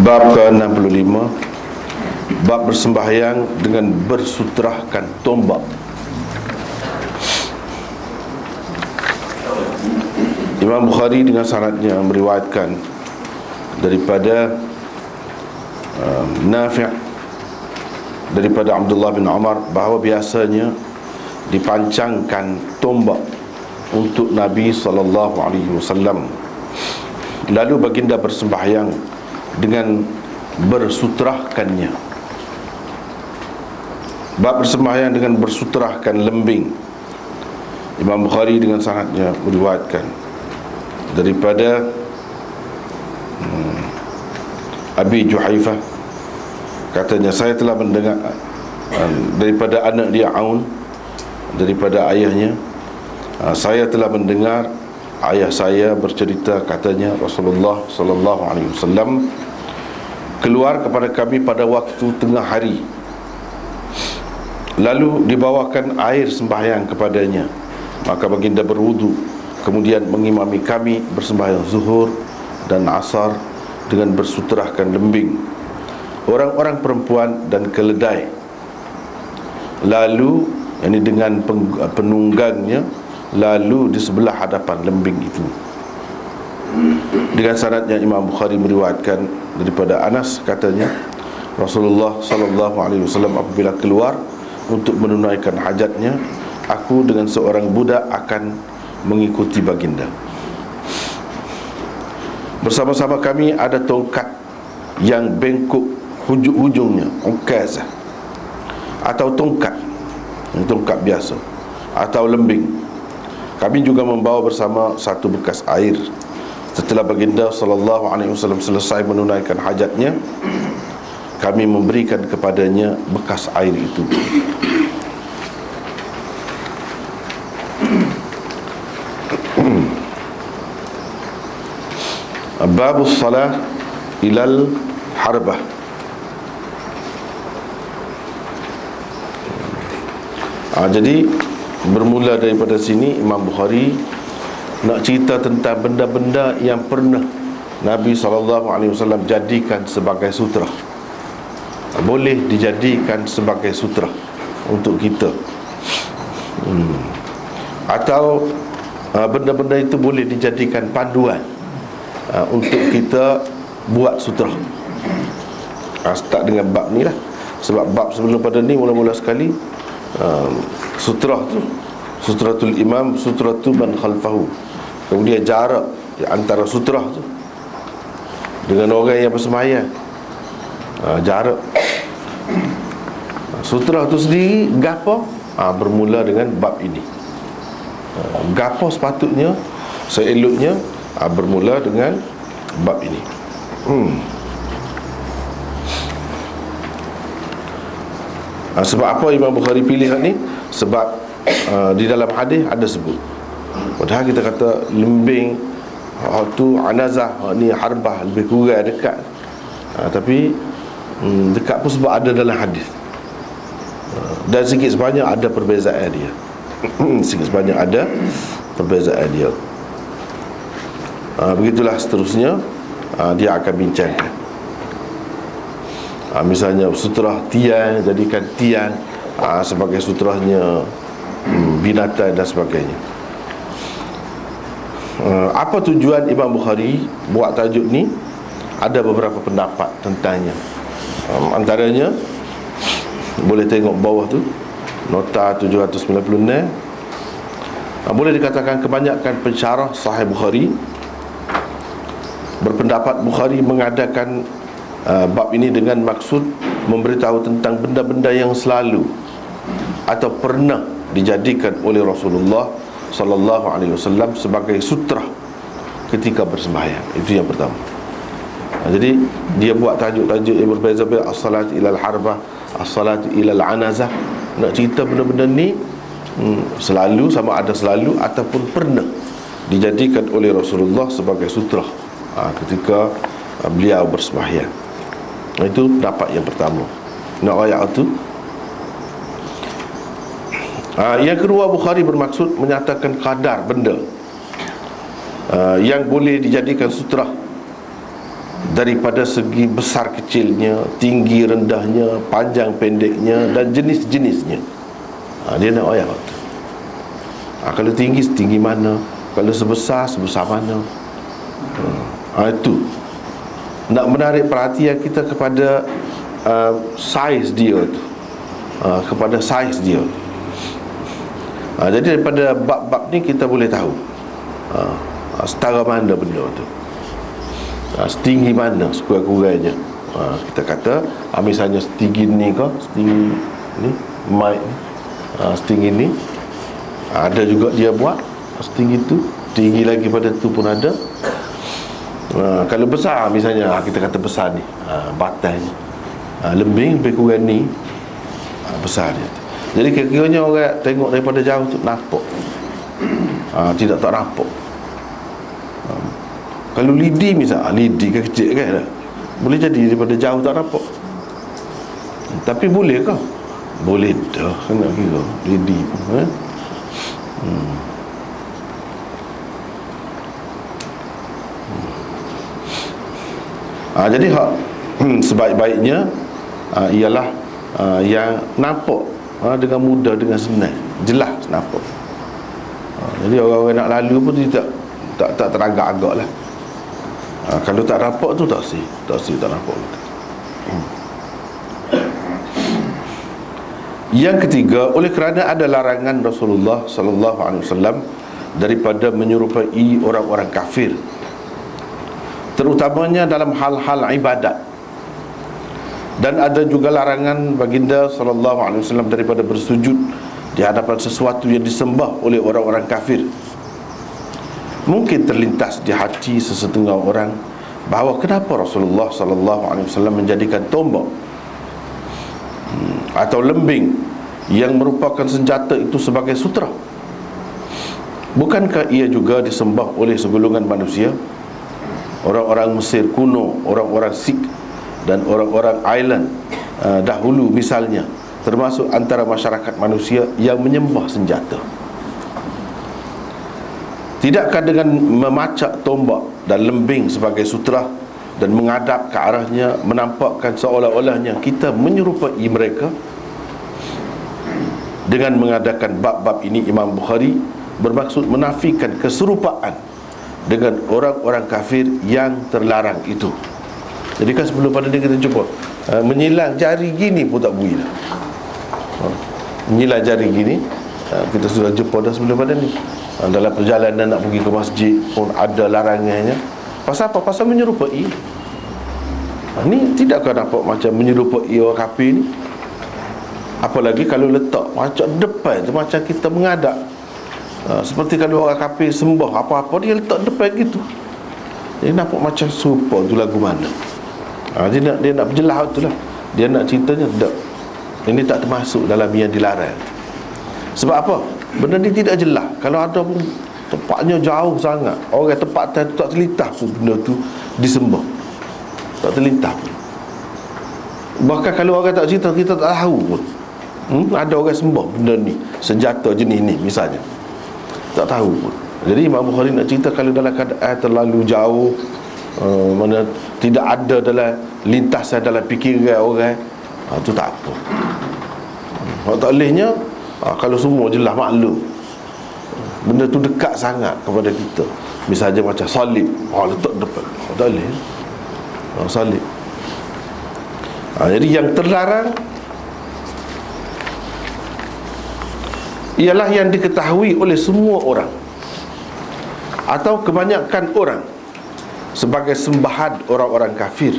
Bab ke-65, bab bersembahyang dengan bersutrahkan tombak. Imam Bukhari dengan sanadnya meriwayatkan daripada Nafi' daripada Abdullah bin Umar bahawa biasanya dipancangkan tombak untuk Nabi SAW. Lalu baginda bersembahyang dengan bersutrahkannya. Bab bersembahyang dengan bersutrahkan lembing. Imam Bukhari dengan sanadnya meriwayatkan daripada Abi Juhaifah, katanya saya telah mendengar daripada anak dia Aun, daripada ayahnya, saya telah mendengar ayah saya bercerita, katanya Rasulullah sallallahu alaihi wasallam keluar kepada kami pada waktu tengah hari, lalu dibawakan air sembahyang kepadanya, maka baginda berwudu, kemudian mengimami kami bersembahyang zuhur dan asar dengan bersutrahkan lembing, orang-orang perempuan dan keledai. Lalu ini dengan penunggangnya, lalu di sebelah hadapan lembing itu. Dengan sanadnya Imam Bukhari meriwayatkan daripada Anas, katanya Rasulullah sallallahu alaihi wasallam apabila keluar untuk menunaikan hajatnya, aku dengan seorang budak akan mengikuti baginda. Bersama-sama kami ada tongkat yang bengkok hujung-hujungnya, ukazah, atau tongkat biasa, atau lembing. Kami juga membawa bersama satu bekas air. Setelah baginda sallallahu alaihi wasallam selesai menunaikan hajatnya, kami memberikan kepadanya bekas air itu. Babus salah ilal harbah. Jadi bermula daripada sini Imam Bukhari nak cerita tentang benda-benda yang pernah Nabi SAW jadikan sebagai sutra. Boleh dijadikan sebagai sutra untuk kita, atau benda-benda itu boleh dijadikan panduan untuk kita buat sutra. Start dengan bab ni lah. Sebab bab sebelum pada ni mula-mula sekali sutrah tu, sutratul imam, sutratu man khalfahu. Kemudian jarak antara sutrah tu dengan orang yang bersembahyang, jarak. Sutrah tu sendiri gapo? Bermula dengan bab ini. Gapo sepatutnya, seeloknya bermula dengan bab ini. Sebab apa Imam Bukhari pilih ni? Sebab di dalam hadis ada sebut. Padahal kita kata lembing tu anazah, ni harbah, lebih kurang dekat. Tapi dekat pun sebab ada dalam hadis. Dan sikit sebanyak ada perbezaan dia. Sikit sebanyak ada perbezaan dia. Begitulah seterusnya dia akan bincangkan. Misalnya sutrah tiang, jadikan tiang sebagai sutrahnya binatang dan sebagainya. Apa tujuan Imam Bukhari buat tajuk ni? Ada beberapa pendapat tentangnya. Antaranya boleh tengok bawah tu, nota 796. Boleh dikatakan kebanyakan pensyarah Sahih Bukhari berpendapat Bukhari mengadakan bab ini dengan maksud memberitahu tentang benda-benda yang selalu atau pernah dijadikan oleh Rasulullah sallallahu alaihi wasallam sebagai sutra ketika bersembahyang. Itu yang pertama. Jadi dia buat tajuk-tajuk yang berbeza-beza, as-salat ilal harbah, as-salat ilal anazah. Nak cerita benda-benda ni selalu, sama ada selalu ataupun pernah dijadikan oleh Rasulullah sebagai sutra ketika beliau bersembahyang. Itu pendapat yang pertama. Nak ayat tu. Yang kedua, Bukhari bermaksud menyatakan kadar benda yang boleh dijadikan sutra daripada segi besar kecilnya, tinggi rendahnya, panjang pendeknya, dan jenis-jenisnya. Dia nak wayang tu. Kalau tinggi, setinggi mana, kalau sebesar, sebesar mana. Itu nak menarik perhatian kita kepada saiz dia tu, kepada saiz dia. Jadi daripada bab-bab ni kita boleh tahu setara mana benda tu, setinggi mana sekurang-kurangnya. Kita kata misalnya setinggi ni ke, setinggi ni mic ni, setinggi ni. Ada juga dia buat setinggi tu, tinggi lagi pada tu pun ada. Kalau besar misalnya, kita kata besar ni, batas ni, lembing lebih kurang ni, besar dia. Jadi kira-kiranya orang tengok daripada jauh tu nampak, tidak tak nampak. Kalau lidi misalnya, lidi kan kecil kan, boleh jadi daripada jauh tak nampak. Tapi boleh ke? Boleh dah, kan nak kira lidi pun. Jadi sebaik-baiknya ialah yang nampak dengan mudah, dengan senang, jelas nampak. Jadi orang-orang nak lalu pun tak teragak-agak lah. Kalau tak nampak tu tak nampak. Yang ketiga, oleh kerana ada larangan Rasulullah sallallahu alaihi wasallam daripada menyerupai orang-orang kafir, terutamanya dalam hal-hal ibadat. Dan ada juga larangan baginda sallallahu alaihi wasallam daripada bersujud di hadapan sesuatu yang disembah oleh orang-orang kafir. Mungkin terlintas di hati sesetengah orang bahawa kenapa Rasulullah sallallahu alaihi wasallam menjadikan tombak atau lembing yang merupakan senjata itu sebagai sutera. Bukankah ia juga disembah oleh segolongan manusia, orang-orang Mesir kuno, orang-orang Sikh dan orang-orang Island dahulu misalnya, termasuk antara masyarakat manusia yang menyembah senjata. Tidakkah dengan memacak tombak dan lembing sebagai sutera dan menghadap ke arahnya menampakkan seolah-olahnya kita menyerupai mereka? Dengan mengadakan bab-bab ini, Imam Bukhari bermaksud menafikan keserupaan dengan orang-orang kafir yang terlarang itu. Jadi kan sebelum pada ni kita jumpa menyilang jari gini pun tak boleh dah. Menyilang jari gini kita sudah jumpa dah sebelum pada ni. Dalam perjalanan nak pergi ke masjid pun ada larangannya. Pasal apa? Pasal menyerupai. Ni tidakkah nampak macam menyerupai orang kafir ni? Apalagi kalau letak macam depan tu, macam kita mengadap. Seperti kalau orang kafir sembah apa-apa, dia letak depan gitu. Dia nampak macam serupa tu lagu mana. Dia nak berjelas tu lah. Dia nak ceritanya tak, ini tak termasuk dalam yang dilarang. Sebab apa? Benda ni tidak jelas. Kalau ada pun tempatnya jauh sangat, orang tempat tu tak terlintas pun benda tu disembah, tak terlintas pun. Bahkan kalau orang tak cerita, kita tak tahu pun ada orang sembah benda ni, senjata jenis ni misalnya, tak tahu pun. Jadi Imam Bukhari nak cerita kalau dalam keadaan terlalu jauh, mana tidak ada dalam lintasan, dalam fikiran orang, tu tak apa. Kalau tak bolehnya, kalau semua jelas maklum, benda tu dekat sangat kepada kita, misalnya macam salib, letak depan, tak boleh. Salib. Jadi yang terlarang ialah yang diketahui oleh semua orang atau kebanyakan orang sebagai sembahan orang-orang kafir,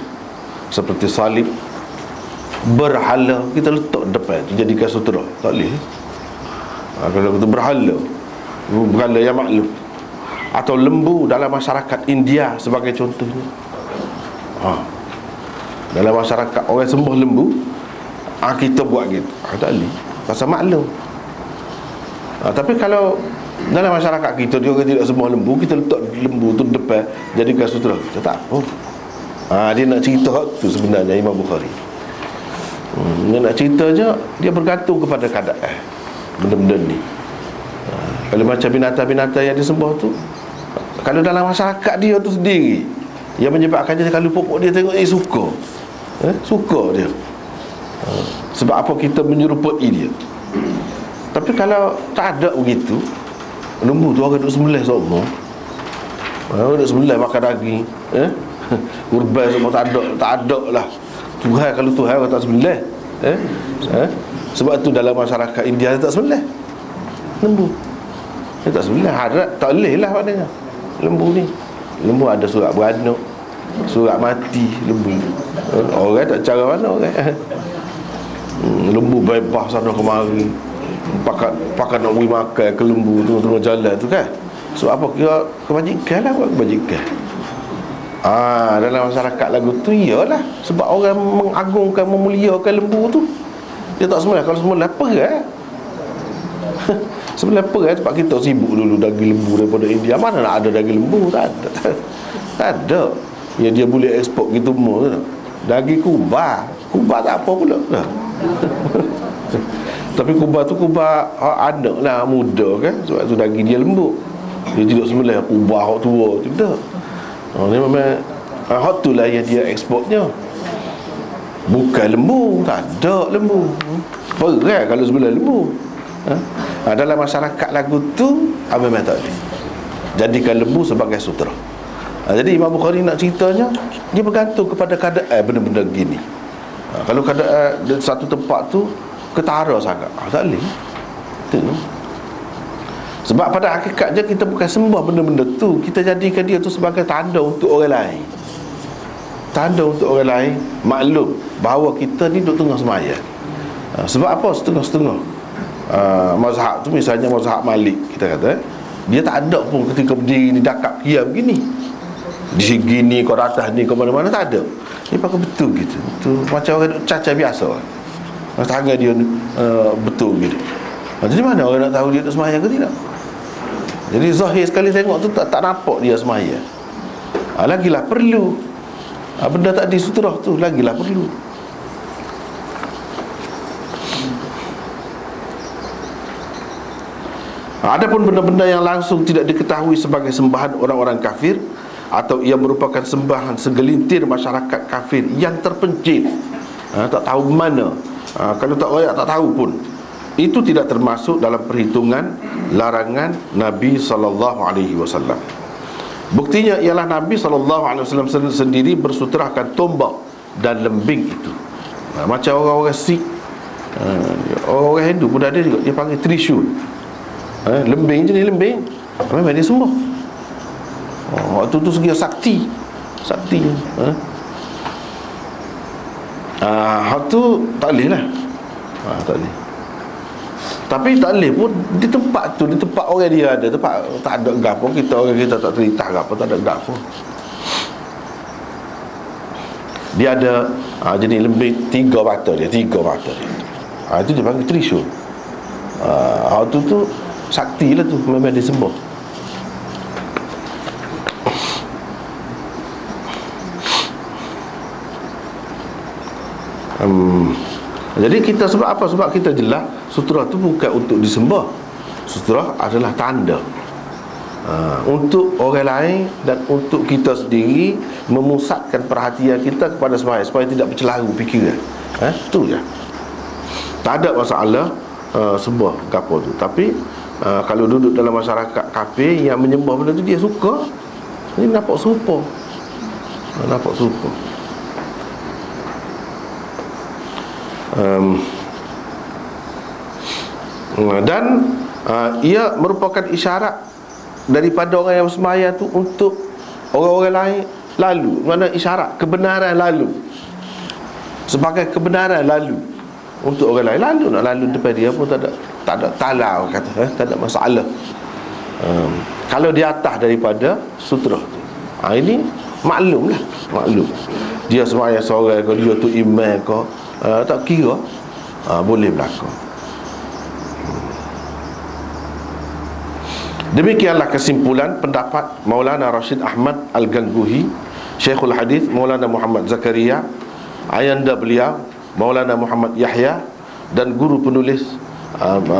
seperti salib, berhala. Kita letak depan tu jadikan sutera, tak boleh. Kalau kita berhala yang maklum, atau lembu dalam masyarakat India sebagai contohnya. Dalam masyarakat orang sembah lembu, kita buat gitu, tak boleh, pasal maklum. Tapi kalau dalam masyarakat kita dia orang tidak sembah lembu, kita letak lembu tu depan jadikan sutera, kita tak apa. Dia nak cerita tu sebenarnya Imam Bukhari. Dia nak cerita je, dia bergantung kepada keadaan benda-benda ni. Kalau macam binatang-binatang yang disembah tu, kalau dalam masyarakat dia tu sendiri Yang menyebabkannya kalau pokok dia tengok suka. Suka dia. Sebab apa kita menyerupai dia. Tapi kalau tak ada begitu, lembu tu orang duduk sembelih semua. Orang duduk sembelih makan daging, kurban semua tak ada lah. Tuhan, kalau Tuhan orang tak sembelih. Sebab tu dalam masyarakat India dia tak sembelih lembu. Dia tak sembelih, harat tak boleh lah maknanya. Lembu ni, lembu ada surat beranak, surat mati lembu. Orang tak cara mana orang. Lembu bebas sana kemari, pakat nak beri makan ke lembu tengah-tengah jalan tu kan. So apa kira kebajikan lah, buat kebajikan. Dalam masyarakat lagu tu iyalah, sebab orang mengagungkan, memuliakan lembu tu. Dia tak sembelih. Kalau sembelih perah. Sembelih perah sebab kita sibuk dulu daging lembu daripada India. Mana nak ada daging lembu? Tak ada. Tak ada. Ya, dia boleh ekspor gitu semua. Daging Kuba tak apa pula. Tapi Kuba tu anak lah, muda kan. Sebab tu daging dia lembut. Dia tidak sembelih Kuba hak tua tu. Tidak. Ni memang hak tu lah yang dia ekspornya. Bukan lembu. Tak ada lembu. Perah kalau sebelah lembu. Dalam masyarakat lagu tu memang tak boleh. Jadikan lembu sebagai sutera. Jadi Imam Bukhari nak ceritanya, dia bergantung kepada keadaan benda-benda gini. Kalau keadaan satu tempat tu ketara sangat, tak boleh. Sebab pada hakikatnya kita bukan sembah benda-benda tu, kita jadikan dia tu sebagai tanda untuk orang lain. Tanda untuk orang lain maklum bahawa kita ni duduk tengah semaya. Sebab apa setengah-setengah mazhab tu, misalnya mazhab Malik, kita kata dia tak ada pun ketika berdiri ni dakap kiam begini, di sini kau atas ni kau mana-mana, tak ada. Dia pakai betul gitu. Tu macam orang caca biasa. Tangan dia betul gitu. Jadi mana orang nak tahu dia duduk semaya ke tidak? Jadi zahir sekali tengok tu tak nampak dia semaya. Lagilah perlu benda tak disuturah tu, lagilah perlu. Adapun benda-benda yang langsung tidak diketahui sebagai sembahan orang-orang kafir, atau ia merupakan sembahan segelintir masyarakat kafir yang terpencil, tak tahu mana, kalau tak royak tak tahu pun, itu tidak termasuk dalam perhitungan larangan Nabi SAW. Buktinya ialah Nabi SAW sendiri bersutrahkan tombak dan lembing itu. Macam orang-orang Sikh, orang Hindu pun ada juga, dia panggil Trishul. Lembing jenis lembing memang dia semua. Waktu tu segi sakti. Hak tu tak boleh lah. Tak boleh. Tapi tak boleh pun di tempat tu, di tempat orang dia ada, tempat tak ada gapo, orang kita tak cerita gapo, tak ada gapo. Dia ada jenis lembing 3 mata dia. Itu dia panggil Trishul. Hak tu sakti lah tu, memang disembah. Jadi kita sebab apa? Sebab kita jelas sutra tu bukan untuk disembah. Sutra adalah tanda untuk orang lain dan untuk kita sendiri, memusatkan perhatian kita kepada sembahyang supaya tidak bercelaru fikiran. Itu je. Tak ada masalah sembah gapo tu. Tapi kalau duduk dalam masyarakat kafir yang menyembah benda tu, dia suka, ini nampak serupa. Dan ia merupakan isyarat daripada orang yang sembahyang tu untuk orang-orang lain lalu. Mana isyarat kebenaran lalu, sebagai kebenaran lalu untuk orang lain. Lalu nak lalu depan dia pun tak ada talau kata, tak ada masalah. Kalau di atas daripada sutra tu, ini maklum dia sembahyang seorang ke, dia tu imam ke, tak kira, boleh berlaku. Demikianlah kesimpulan pendapat Maulana Rashid Ahmad Al-Ganguhi, Syekhul Hadith Maulana Muhammad Zakaria, ayanda beliau Maulana Muhammad Yahya, dan guru penulis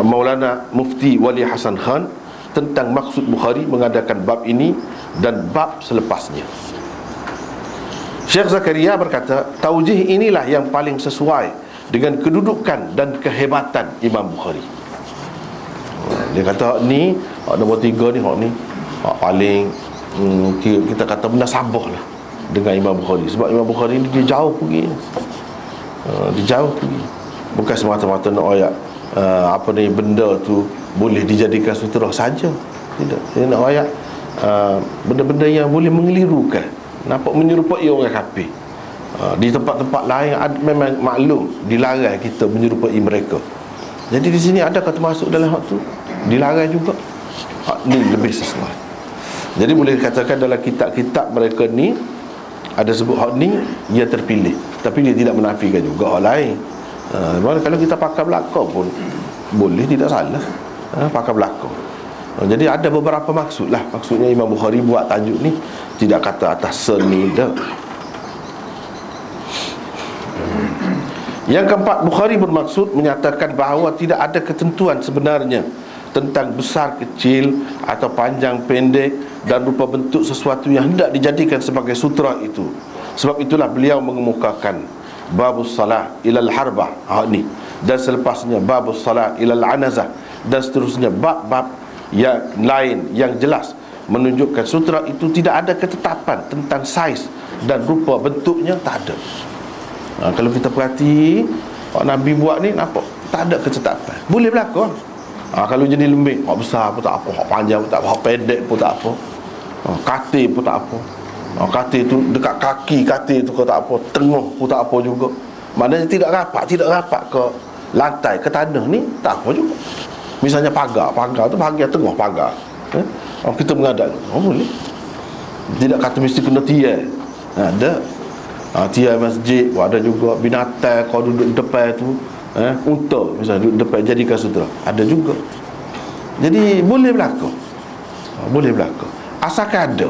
Maulana Mufti Wali Hasan Khan tentang maksud Bukhari mengadakan bab ini dan bab selepasnya. Syekh Zakaria berkata, taujih inilah yang paling sesuai dengan kedudukan dan kehebatan Imam Bukhari. Dia kata ni hak nombor 3 ni, hak ni hak paling kita kata bernasabah lah dengan Imam Bukhari. Sebab Imam Bukhari ni dia jauh pergi, dia jauh pergi. Bukan semata-mata nak ayat apa ni, benda tu boleh dijadikan sutra saja. Tidak. Dia nak ayat benda-benda yang boleh mengelirukan, nampak menyerupai orang kafir. Di tempat-tempat lain memang maklum dilarang kita menyerupai mereka. Jadi di sini adakah termasuk dalam hak tu? Dilarang juga. Hak ni lebih sesuai. Jadi boleh dikatakan dalam kitab-kitab mereka ni ada sebut hak ni dia terpilih, tapi dia tidak menafikan juga hak lain. Kalau kita pakai belakang pun boleh, tidak salah. Pakai belakang. Jadi ada beberapa maksud lah. Maksudnya Imam Bukhari buat tajuk ni tidak kata atas seni dah. Yang keempat, Bukhari bermaksud menyatakan bahawa tidak ada ketentuan sebenarnya tentang besar, kecil atau panjang, pendek dan rupa bentuk sesuatu yang hendak dijadikan sebagai sutra itu. Sebab itulah beliau mengemukakan babus salah ilal harbah ni, dan selepasnya babus salah ilal anazah, dan seterusnya bab-bab yang lain yang jelas menunjukkan sutra itu tidak ada ketetapan tentang saiz dan rupa bentuknya, tak ada. Kalau kita perhati Nabi buat ni, nampak tak ada ketetapan, boleh berlaku. Kalau jenis lembik, hak besar pun tak apa, hak panjang pun tak apa, hak pendek pun tak apa, katil pun tak apa. Katil tu dekat kaki katil tu tak apa, tengah pun tak apa juga. Maknanya tidak rapat ke lantai, ke tanah ni tak apa juga. Misalnya pagar tu bahagian tengah pagar, kita mengadap, boleh. Tidak kata mesti kena tiai. Ada tiai masjid pun ada juga. Binatang kau duduk depan tu, unta misalnya duduk depan, jadikan sutra, ada juga. Jadi boleh berlaku, boleh berlaku asalkan ada,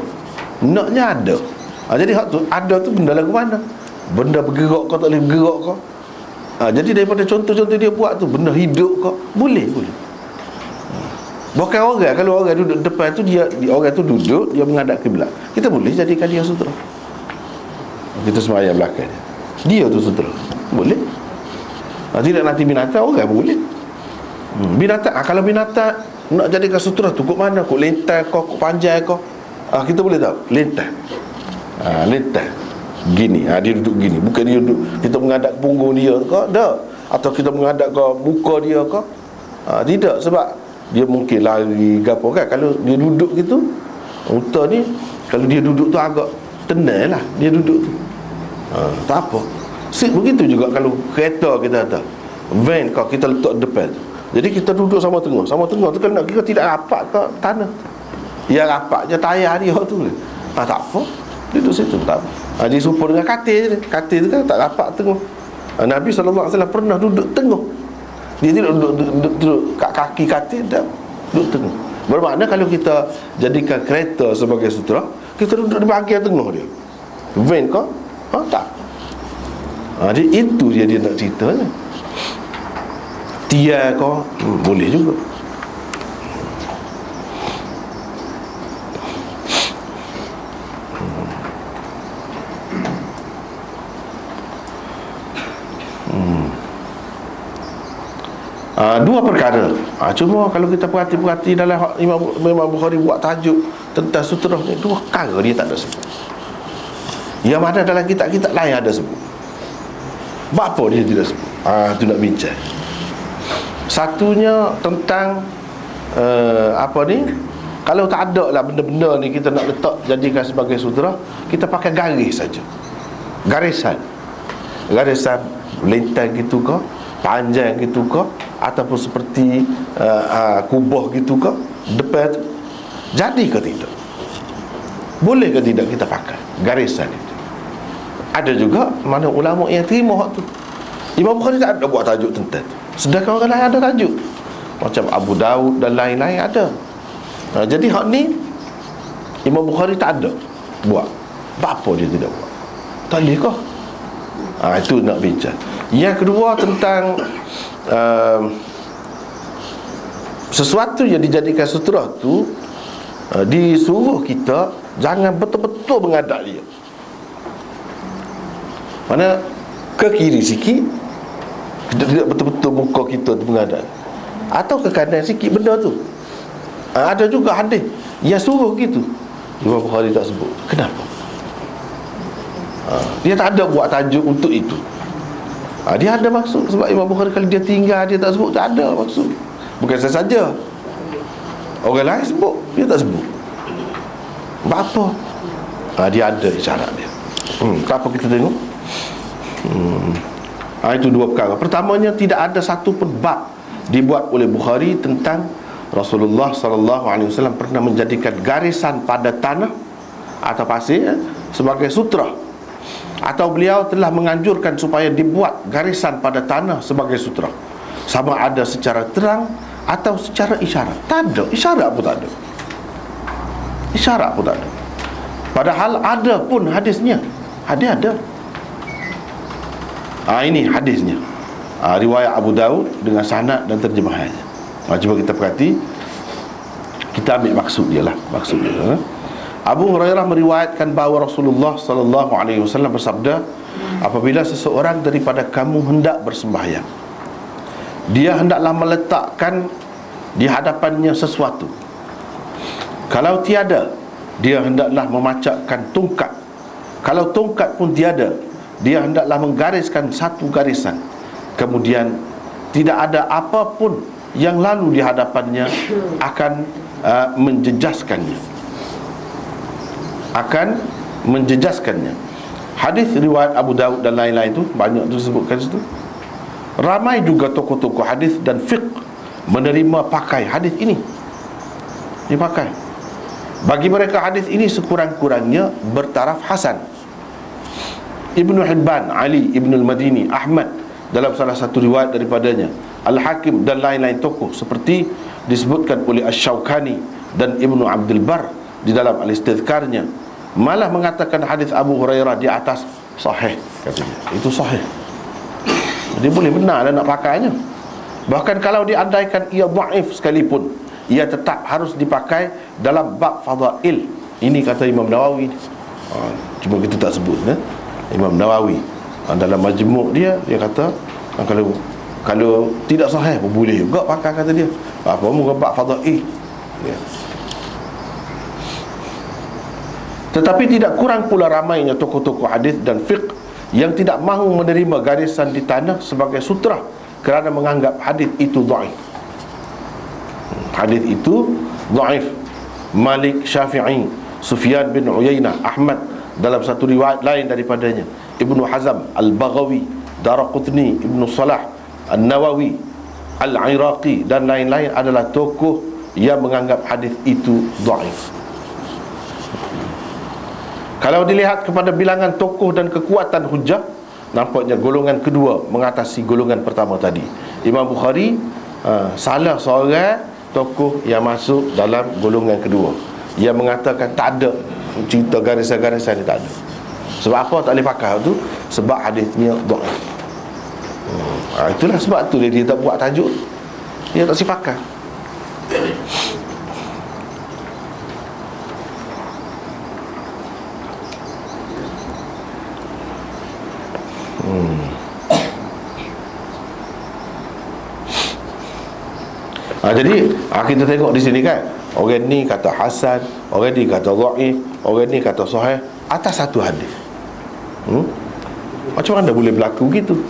naknya ada. Jadi hak tu ada tu benda lagu mana? Benda bergerak kau tak boleh bergerak kau. Jadi daripada contoh-contoh dia buat tu, benda hidup kau, boleh. Bukan orang, kalau orang duduk depan tu, dia orang tu duduk, dia menghadap kiblat, kita boleh jadikan dia sutra. Kita sembahyang belakang dia tu sutra, boleh. Tidak nanti binatang, orang boleh. Binatang, kalau binatang nak jadikan sutra tu kok mana? Kok lentang kau, kok panjang kau, kita boleh tahu lentang. Lentang gini, dia duduk gini, bukan dia duduk kita menghadap punggung dia kau, dah, atau kita menghadap ke muka dia kau, tidak. Sebab dia mungkin lari ke apa kan. Kalau dia duduk gitu, unta ni kalau dia duduk tu agak tenang lah, dia duduk tu, tak apa. Begitu juga kalau kereta kita kata, van kau kita letak depan tu, jadi kita duduk sama tengah tu, kalau nak kira tidak rapat ke tanah, ya rapat je tayar dia tu, tak apa, duduk situ tak apa. Dia serupa dengan katil tu kan tak rapat tengah. Nabi SAW pernah duduk tengah. Dia tidak duduk kat kaki katil, dah duduk tengah. Bermakna kalau kita jadikan kereta sebagai sutra, kita duduk di bahagian tengah dia. Van kau, tak. Jadi itu dia nak ceritanya. Tiar kau, boleh juga. Dua perkara. Cuma kalau kita perhati dalam Imam Bukhari buat tajuk tentang sutra ni, dua perkara dia tak ada sebut. Yang mana dalam kitab-kitab lain ada sebut. Apa dia tidak sebut? Itu nak bincang. Satunya tentang apa ni, kalau tak ada lah benda-benda ni kita nak letak jadikan sebagai sutra, kita pakai garis saja. Garisan lentang gitu ke, panjang gitu ke, ataupun seperti kubah gitu ke depan tu, jadi ke tidak? Boleh ke tidak kita pakai garisan itu? Ada juga mana ulama yang terima hak tu. Imam Bukhari tak ada buat tajuk tentang tu, sedangkan orang lain ada tajuk, macam Abu Daud dan lain-lain ada. Jadi hak ni Imam Bukhari tak ada buat. Apa dia tidak buat? Tak boleh kah? Itu nak bincang. Yang kedua tentang sesuatu yang dijadikan sutra tu, disuruh kita jangan betul-betul mengadap dia. Mana ke kiri sikit, tidak betul-betul muka kita tu menghadap, atau ke kanan sikit benda tu. Ada juga hadis yang suruh gitu. Imam Bukhari tak sebut. Kenapa? Dia tak ada buat tajuk untuk itu. Dia ada maksud. Sebab Imam Bukhari kalau dia tinggal, dia tak sebut, tak ada maksud. Bukan saya saja, orang lain sebut, dia tak sebut. Apa? Dia ada isyarat dia. Apa kita tengok? Itu dua perkara. Pertamanya, tidak ada satu pun bab dibuat oleh Bukhari tentang Rasulullah SAW pernah menjadikan garisan pada tanah atau pasir sebagai sutra, atau beliau telah menganjurkan supaya dibuat garisan pada tanah sebagai sutra, sama ada secara terang atau secara isyarat. Tak ada, isyarat pun tak ada. Isyarat pun tak ada. Padahal ada pun hadisnya. Hadis ada. Ini hadisnya, riwayat Abu Daud dengan sanad dan terjemahannya. Cuba kita perhati, kita ambil maksud dia lah. Maksud dia, Abu Hurairah meriwayatkan bahawa Rasulullah SAW bersabda, apabila seseorang daripada kamu hendak bersembahyang, dia hendaklah meletakkan di hadapannya sesuatu. Kalau tiada, dia hendaklah memacakkan tongkat. Kalau tongkat pun tiada, dia hendaklah menggariskan satu garisan. Kemudian tidak ada apapun yang lalu di hadapannya akan menjejaskannya. Akan menjejaskannya. Hadis riwayat Abu Daud dan lain-lain itu banyak disebutkan situ. Ramai juga tokoh-tokoh hadis dan fiqh menerima pakai hadis ini. Dipakai. Bagi mereka hadis ini sekurang-kurangnya bertaraf hasan. Ibnu Hibban, Ali Ibn al-Madini, Ahmad dalam salah satu riwayat daripadanya, Al-Hakim dan lain-lain tokoh seperti disebutkan oleh Asy-Syaukani dan Ibnu Abdul Bar di dalam Al-Istidhkarnya, malah mengatakan hadis Abu Hurairah di atas sahih, katanya. Itu sahih. Dia boleh benar dan nak pakainya. Bahkan kalau diandaikan ia dhaif sekalipun, ia tetap harus dipakai dalam bab fadail. Ini kata Imam Nawawi. Cuma kita tak sebut, Imam Nawawi dalam majmuk dia kata kalau tidak sahih pun boleh juga pakai, kata dia. Apa muka bab fadail. Tetapi tidak kurang pula ramainya tokoh-tokoh hadis dan fiqh yang tidak mahu menerima garisan di tanah sebagai sutra kerana menganggap hadis itu dhaif. Hadis itu dhaif. Malik, Syafi'i, Sufyan bin Uyainah, Ahmad dalam satu riwayat lain daripadanya, Ibnu Hazm, Al-Baghawi, Daraqutni, Ibnu Salah, An-Nawawi, Al-Iraqi dan lain-lain adalah tokoh yang menganggap hadis itu dhaif. Kalau dilihat kepada bilangan tokoh dan kekuatan hujah, nampaknya golongan kedua mengatasi golongan pertama tadi. Imam Bukhari salah seorang tokoh yang masuk dalam golongan kedua, yang mengatakan tak ada cerita garisan-garisan ni, tak ada. Sebab apa tak boleh pakai tu? Sebab hadisnya dhaif. Itulah sebab tu dia tak buat tajuk, dia tak sipakai. Jadi kita tengok di sini kan, orang ni kata hasan, orang ni kata dhaif, orang ni kata sahih atas satu hadis. Macam mana boleh berlaku gitu?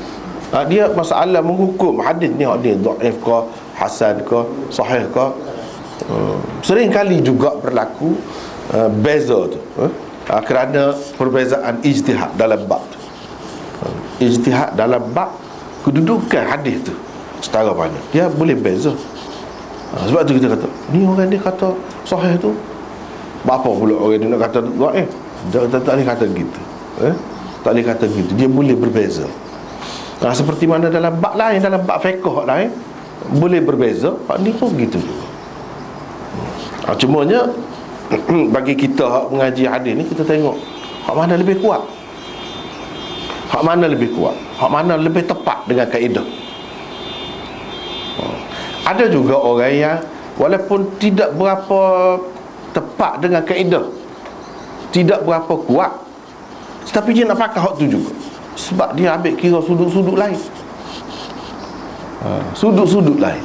Dia masalah menghukum hadis ni dhaif ke, hasan ke, sahih ke. Sering kali juga berlaku beza tu, kerana perbezaan ijtihad dalam bab tu. Ijtihad dalam bab kedudukan hadis tu setara mana, dia boleh beza. Sebab tu kita kata ni orang dia kata sahih tu, apa pula orang dia nak kata dhaif? Dia tak boleh kata gitu. Tak boleh kata gitu. Dia boleh berbeza. Seperti mana dalam bab lain, dalam bab fiqh lain boleh berbeza. Ni pun begitu juga. Cumanya bagi kita hak mengaji hadis ni, kita tengok hak mana lebih kuat, hak mana lebih kuat, hak mana lebih tepat dengan kaedah. Ada juga orang yang walaupun tidak berapa tepat dengan kaedah, tidak berapa kuat, tetapi dia nak pakai hak tu juga. Sebab dia ambil kira sudut-sudut lain. Sudut-sudut lain.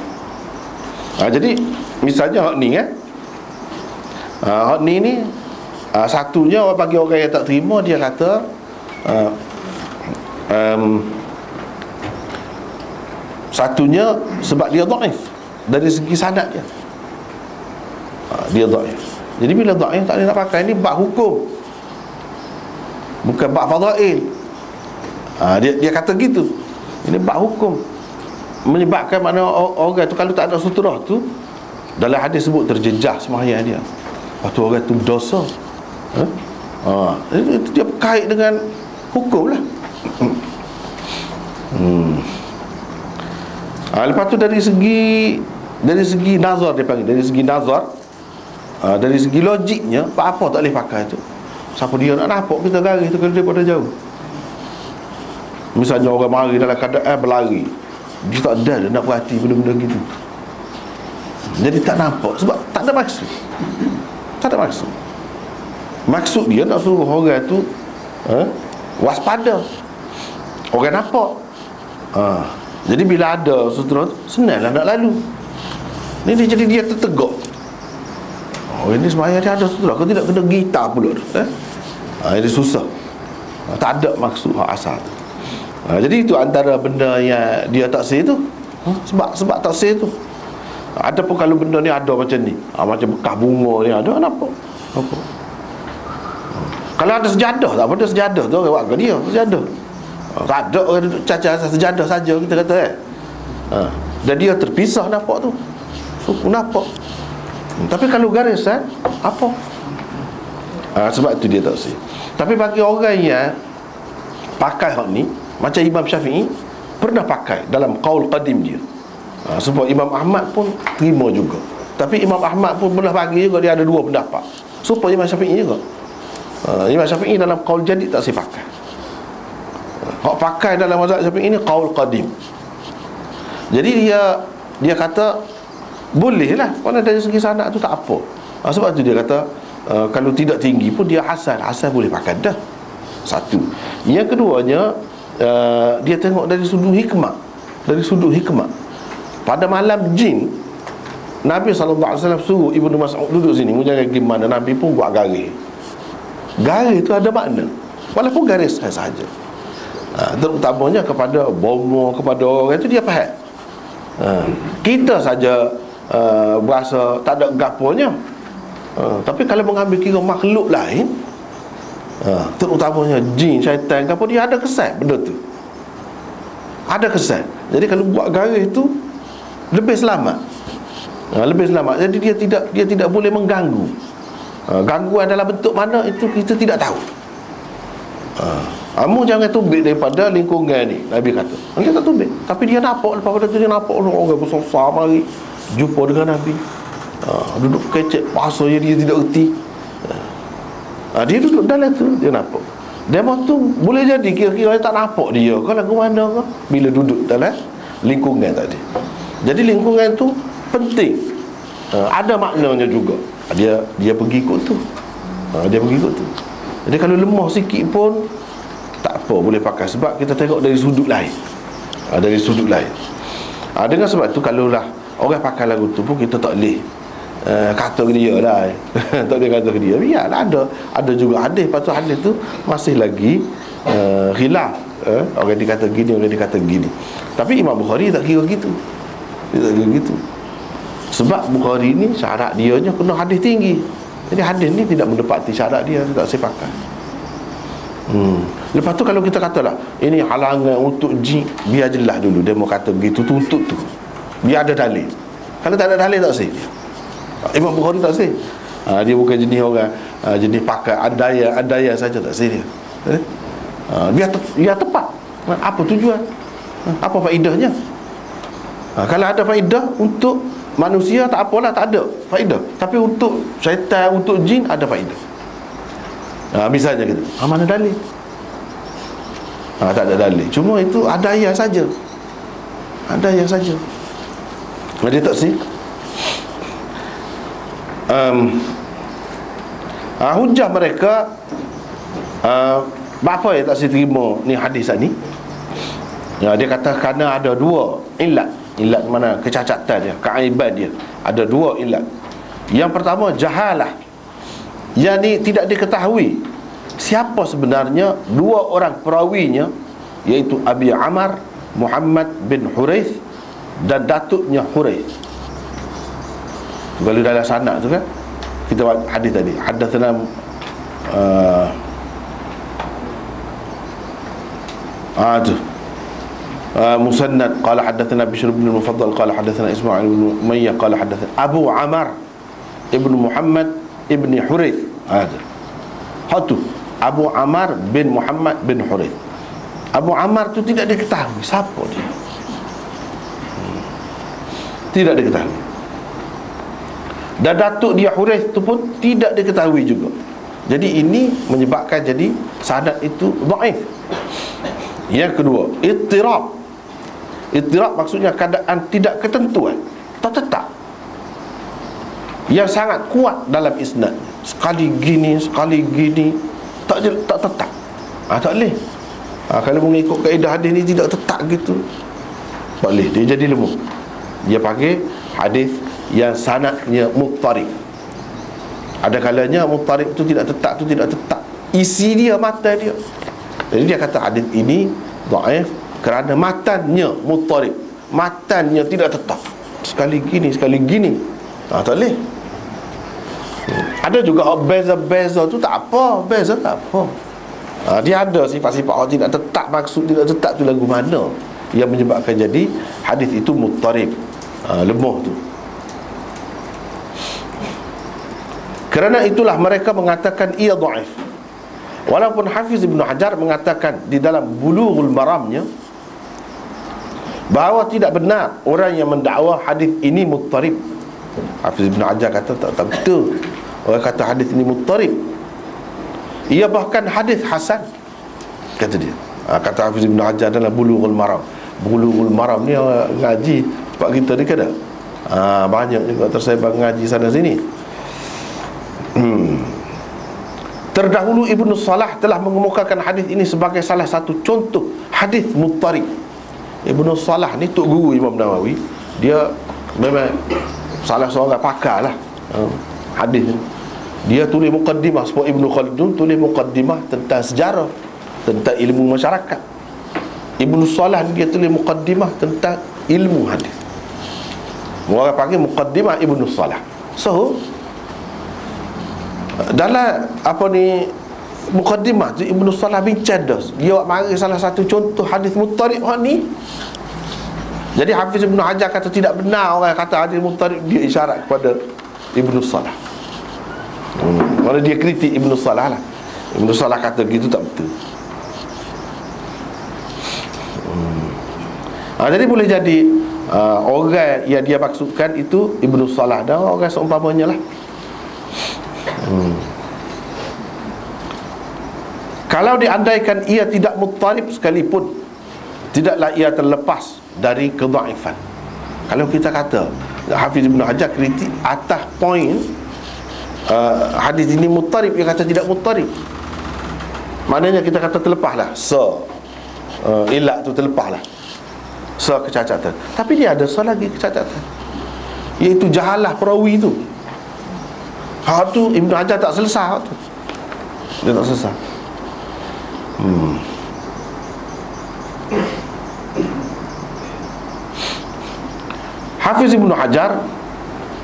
Jadi misalnya hak ni hak ni satunya bagi orang yang tak terima, dia kata satunya sebab dia dhaif dari segi sanad dia. Dia dhaif. Jadi bila dhaif tak boleh nak pakai. Ni bab hukum, bukan bab fadail. Dia kata gitu. Ini bab hukum, menyebabkan mana orang tu kalau tak ada sutrah tu, dalam hadis sebut terjejah sembahyang dia. Lepas tu orang tu dosa. Itu dia kait dengan hukum lah. Lepas tu dari segi nazar dia panggil, dari segi nazar, dari segi logiknya, apa tak boleh pakai tu. Siapa dia nak nampak kita garis tu kalau dia pada jauh. Misalnya orang mari dalam keadaan berlari, dia tak ada nak perhati benda-benda gitu. Jadi tak nampak sebab tak ada maksud. Tak ada maksud. Maksud dia nak suruh orang tu waspada. Orang nampak. Jadi bila ada sutra tu, senanglah nak lalu. Ni dia jadi dia tertegak. Ini semaya dia ada sutra, kalau tidak kena gitar pula tu. Jadi susah. Tak ada maksud hak asal tu. Jadi itu antara benda yang dia taksir tu. Sebab taksir tu. Ada pun kalau benda ni ada macam ni, macam bekas bunga ni ada, nampak. Kalau ada sejadah, tak apa, ada sejadah tu orang buat ke dia sejadah. Tak ada orang duduk cacar sejadah saja, kita kata dan dia terpisah nampak tu, nampak. Tapi kalau garisan apa? Sebab itu dia tak sih. Tapi bagi orang yang pakai hak ni, macam Imam Syafi'i pernah pakai dalam qaul qadim dia. Sebab Imam Ahmad pun terima juga. Tapi Imam Ahmad pun pernah bagi juga, dia ada dua pendapat. Supaya Imam Syafi'i juga. Imam Syafi'i dalam qaul jadid tak sih pakai. Hak pakai dalam mazhab Syafi'i ini qaul qadim. Jadi dia kata boleh lah, kerana dari segi sanad tu tak apa. Sebab tu dia kata kalau tidak tinggi pun dia hasan boleh pakai dah. Satu. Yang keduanya, dia tengok dari sudut hikmah. Dari sudut hikmah, pada malam jin, Nabi SAW suruh Ibnu Mas'ud duduk sini. Jangan pergi mana. Nabi pun buat garis. Garis itu ada makna, walaupun garis sahaja. Terutamanya kepada bomo, kepada orang itu dia faham. Kita saja berasa tak ada gaponya. Tapi kalau mengambil kira makhluk lain, terutamanya jin, syaitan, apa, dia ada kesan benda tu. Ada kesan. Jadi kalau buat garis tu lebih selamat. Lebih selamat. Jadi dia tidak boleh mengganggu. Gangguan dalam bentuk mana itu kita tidak tahu. Kamu jangan tubik daripada lingkungan ni, Nabi kata. Dia tak tubik, tapi dia nampak. Lepas pada tu dia nampak orang besar mari jumpa dengan Nabi, duduk kecek bahasa dia tidak erti. Dia duduk dalam tu, dia nampak. Demo tu boleh jadi kira-kira tak nampak dia ke lagu mana ke bila duduk dalam lingkungan tadi. Jadi lingkungan tu penting. Ada maknanya juga. Dia pergi ikut tu. Dia pergi ikut tu. Jadi kalau lemah sikit pun tak apa, boleh pakai. Sebab kita tengok dari sudut lain. Dari sudut lain. Dengan sebab tu kalau lah orang pakai lagu tu pun kita tak boleh kata ke dia lah. Tak boleh kata ke dia. Biarlah ada juga hadis. Lepas tu hadis tu masih lagi khilaf. Orang dikata gini, orang dikata gini. Tapi Imam Bukhari tak kira gitu. Dia tak kira gitu. Sebab Bukhari ni syarat dia nya kena hadis tinggi. Jadi hadis ni tidak mendapati syarat dia, tak saya pakai. Lepas tu kalau kita katalah ini halangan untuk jin, biar jelas dulu dia mau kata begitu tu untuk tu. Biar ada dalil. Kalau tak ada dalil tak sah dia. Imam Bukhari tak sah. Dia bukan jenis orang jenis pakai andaya saja, tak sah dia. Biar tepat. Apa tujuan? Apa faedahnya? Kalau ada faedah untuk manusia tak apalah, tak ada faedah. Tapi untuk syaitan, untuk jin ada faedah. Misalnya gitu. Mana dalil? Tak ada dalil. Cuma itu adaya saja. Adaya saja. Dia tak sih. Hujah mereka Apa yang tak saya terima ni hadis ni? Ya, dia kata kerana ada dua ilat. Ilat mana? Kecacatan dia, keaiban dia. Ada dua ilat. Yang pertama, jahalah. Yang ni tidak diketahui siapa sebenarnya dua orang perawinya, iaitu Abi Amar Muhammad bin Hurayth dan datuknya Hurayth. Kalau dalam sanad tu kan, kita buat hadis tadi, hadatsana tu Musannad qala hadatsana Bishr bin al-Mufaddal qala hadatsana Isma'il bin Umayyah qala hadatsana Abu Amar ibn Muhammad ibn Hurayth. Hatu Abu Amar bin Muhammad bin Hurayth. Abu Amar tu tidak diketahui siapa dia. Tidak diketahui. Dan datuk dia Hurayth tu pun tidak diketahui juga. Jadi ini menyebabkan jadi sanad itu dhaif. Yang kedua, ittirab. Ittirab maksudnya keadaan tidak ketentuan, tak tetap, yang sangat kuat dalam isnad. Sekali gini, tak tetap. Tak boleh. Kalau mengikut kaedah hadis ni tidak tetap gitu, tak boleh, dia jadi lemah. Dia panggil hadis yang sanadnya muttarib. Ada kalanya muttarib tu tidak tetap, isi dia, matan dia. Jadi dia kata hadis ini dhaif kerana matannya muttarib, matannya tidak tetap, sekali gini tak boleh. Ada juga beza tu tak apa, dia ada sifat-sifat orang tidak tetap, maksud tidak tetap tu lagu mana yang menyebabkan jadi hadis itu muttarib, lemah tu. Kerana itulah mereka mengatakan ia dhaif. Walaupun Hafiz Ibn Hajar mengatakan di dalam Bulughul Maramnya bahawa tidak benar orang yang mendakwa hadis ini muttarib. Hafiz Ibn Hajar kata tak betul orang kata hadis ini muttarib. Ia bahkan hadis hasan, kata dia. Kata Hafiz Ibn Hajar dalam Bulughul Maram. Bulughul Maram ni ngaji tempat kita ni kan, banyak juga tersebar ngaji sana sini. Terdahulu Ibnu Salah telah mengemukakan hadis ini sebagai salah satu contoh hadis muttarib. Ibnu Salah ni tok guru Imam Nawawi, dia memang salah seorang pakar lah hadis ni. Dia tulis muqaddimah, sebab Ibnu Khaldun tulis muqaddimah tentang sejarah, tentang ilmu masyarakat. Ibnu Salah ni dia tulis muqaddimah tentang ilmu hadis. Orang panggil muqaddimah Ibnu Salah. So dalam muqaddimah tu Ibnu Salah bincang dah, dia mari salah satu contoh hadis muttarib ni. Jadi Hafiz Ibn Hajar kata tidak benar orang kata hadis muttarib, dia isyarat kepada Ibnu Salah. Kalau dia kritik Ibnu Salah lah, Ibnu Salah kata gitu tak betul. Jadi boleh jadi orang yang dia maksudkan itu Ibnu Salah dan orang seumpamanya lah. Kalau diandaikan ia tidak muttarib sekalipun, tidaklah ia terlepas dari kedhaifan. Kalau kita kata Hafiz Ibn Hajar kritik atas poin hadis ini muttarib, dia kata tidak muttarib, maknanya kita kata terlepaslah ilat tu, terlepaslah kecacatan. Tapi dia ada lagi kecacatan, iaitu jahalah perawi tu. Hak tu Ibn Hajar tak selesai, hak tu dia tak selesai. Hafiz Ibn Hajar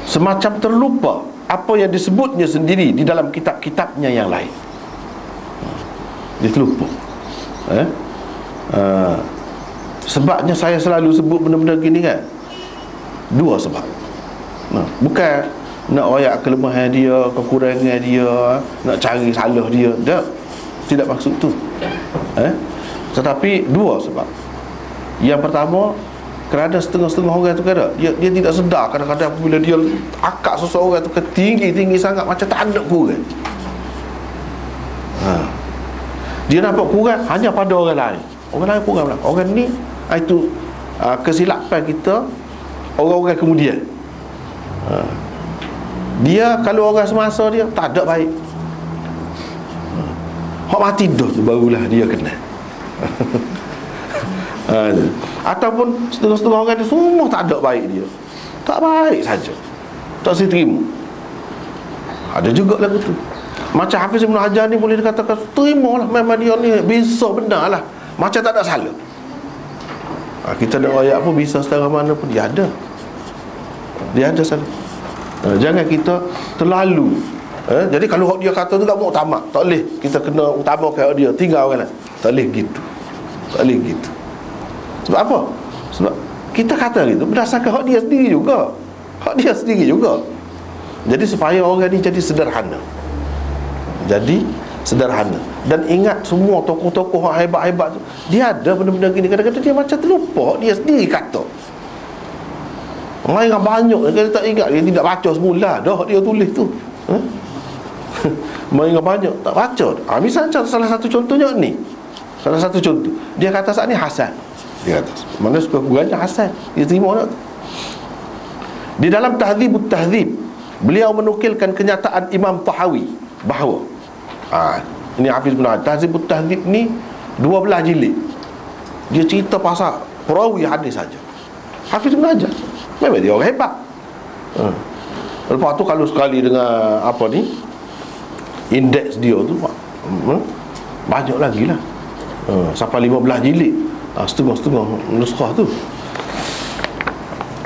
semacam terlupa apa yang disebutnya sendiri di dalam kitab-kitabnya yang lain. Dia terlupa. Sebabnya saya selalu sebut benda-benda gini kan, dua sebab. Bukan nak royak kelemahan dia, kekurangan dia, nak cari salah dia, tidak maksud tu. Tetapi dua sebab. Yang pertama, kerana setengah-setengah orang tu kata dia tidak sedar kadang-kadang apabila dia akak seseorang tu ke tinggi sangat, macam tak ada kurang. Dia nampak kurang hanya pada orang lain. Orang lain kurang lah. Orang ni itu kesilapan kita, orang-orang kemudian. Dia kalau orang semasa dia tak ada baik. Hak mati dah tu barulah dia kena. Ataupun setengah-setengah orang ni semua tak ada baik dia, tak baik saja, tak saya terima. Ada juga lagu tu. Macam Hafiz Ibn Hajar ni boleh dikatakan terimalah, memang dia ni bisa benar lah, macam tak ada salah. Kita nak ayat pun bisa setara mana pun dia ada salah. Jangan kita terlalu jadi kalau dia kata tu tak mau tamak, tak boleh kita kena utamakan dia, tinggal orang lain. Tak boleh gitu. Tak boleh gitu. Sebab apa? Sebab kita kata gitu berdasarkan hak dia sendiri juga. Hak dia sendiri juga. Jadi supaya orang ni jadi sederhana. Jadi sederhana. Dan ingat semua tokoh-tokoh yang hebat-hebat tu, dia ada benda-benda gini. Kadang-kadang dia macam terlupa, dia sendiri kata. Orang yang banyak dia tak ingat, dia tidak baca semula dah dia tulis tu. Main banyak tak baca. Misalnya salah satu contohnya ni. Salah satu contoh, dia kata saat ni hasan. Dia kata mana sekurang-kurangnya hasan, dia terima tak? Di dalam Tahdzibut Tahdzib, beliau menukilkan kenyataan Imam Tahawi bahawa ini Hafiz bin Hajar, Tahdzibut Tahdzib ni 12 jilid. Dia cerita pasal perawi hadis saja. Hafiz bin Hajar memang dia orang hebat. Lepas tu kalau sekali dengan apa ni, indeks dia tu banyak lagi lah, sampai 15 jilid, setengah-setengah nuskah tu.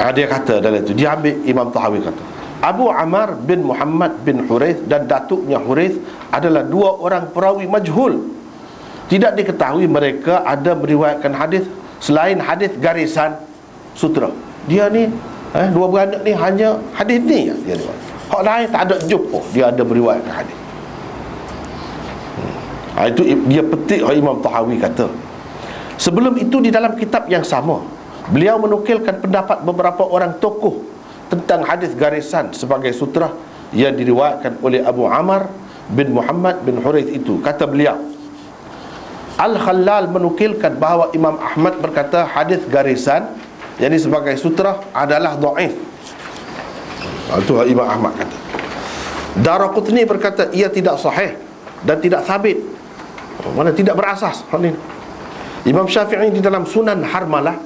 Dia kata dalam tu, dia ambil Imam Tahawi kata Abu Amar bin Muhammad bin Hurayth dan datuknya Hurayth adalah dua orang perawi majhul. Tidak diketahui mereka ada meriwayatkan hadis selain hadis garisan sutra. Dia ni dua beranak ni hanya hadis ni dia riwayat. Hak lain tak ada jumpa dia ada meriwayatkan hadis. Itu dia petik Imam Tahawi kata. Sebelum itu di dalam kitab yang sama, beliau menukilkan pendapat beberapa orang tokoh tentang hadis garisan sebagai sutra yang diriwayatkan oleh Abu Amar bin Muhammad bin Hurayth itu. Kata beliau, Al-Khallal menukilkan bahawa Imam Ahmad berkata hadis garisan yang sebagai sutra adalah dhaif. Itu Imam Ahmad kata. Daraqutni berkata ia tidak sahih dan tidak sabit, mana tidak berasas. Imam Syafi'i di dalam Sunan Harmalah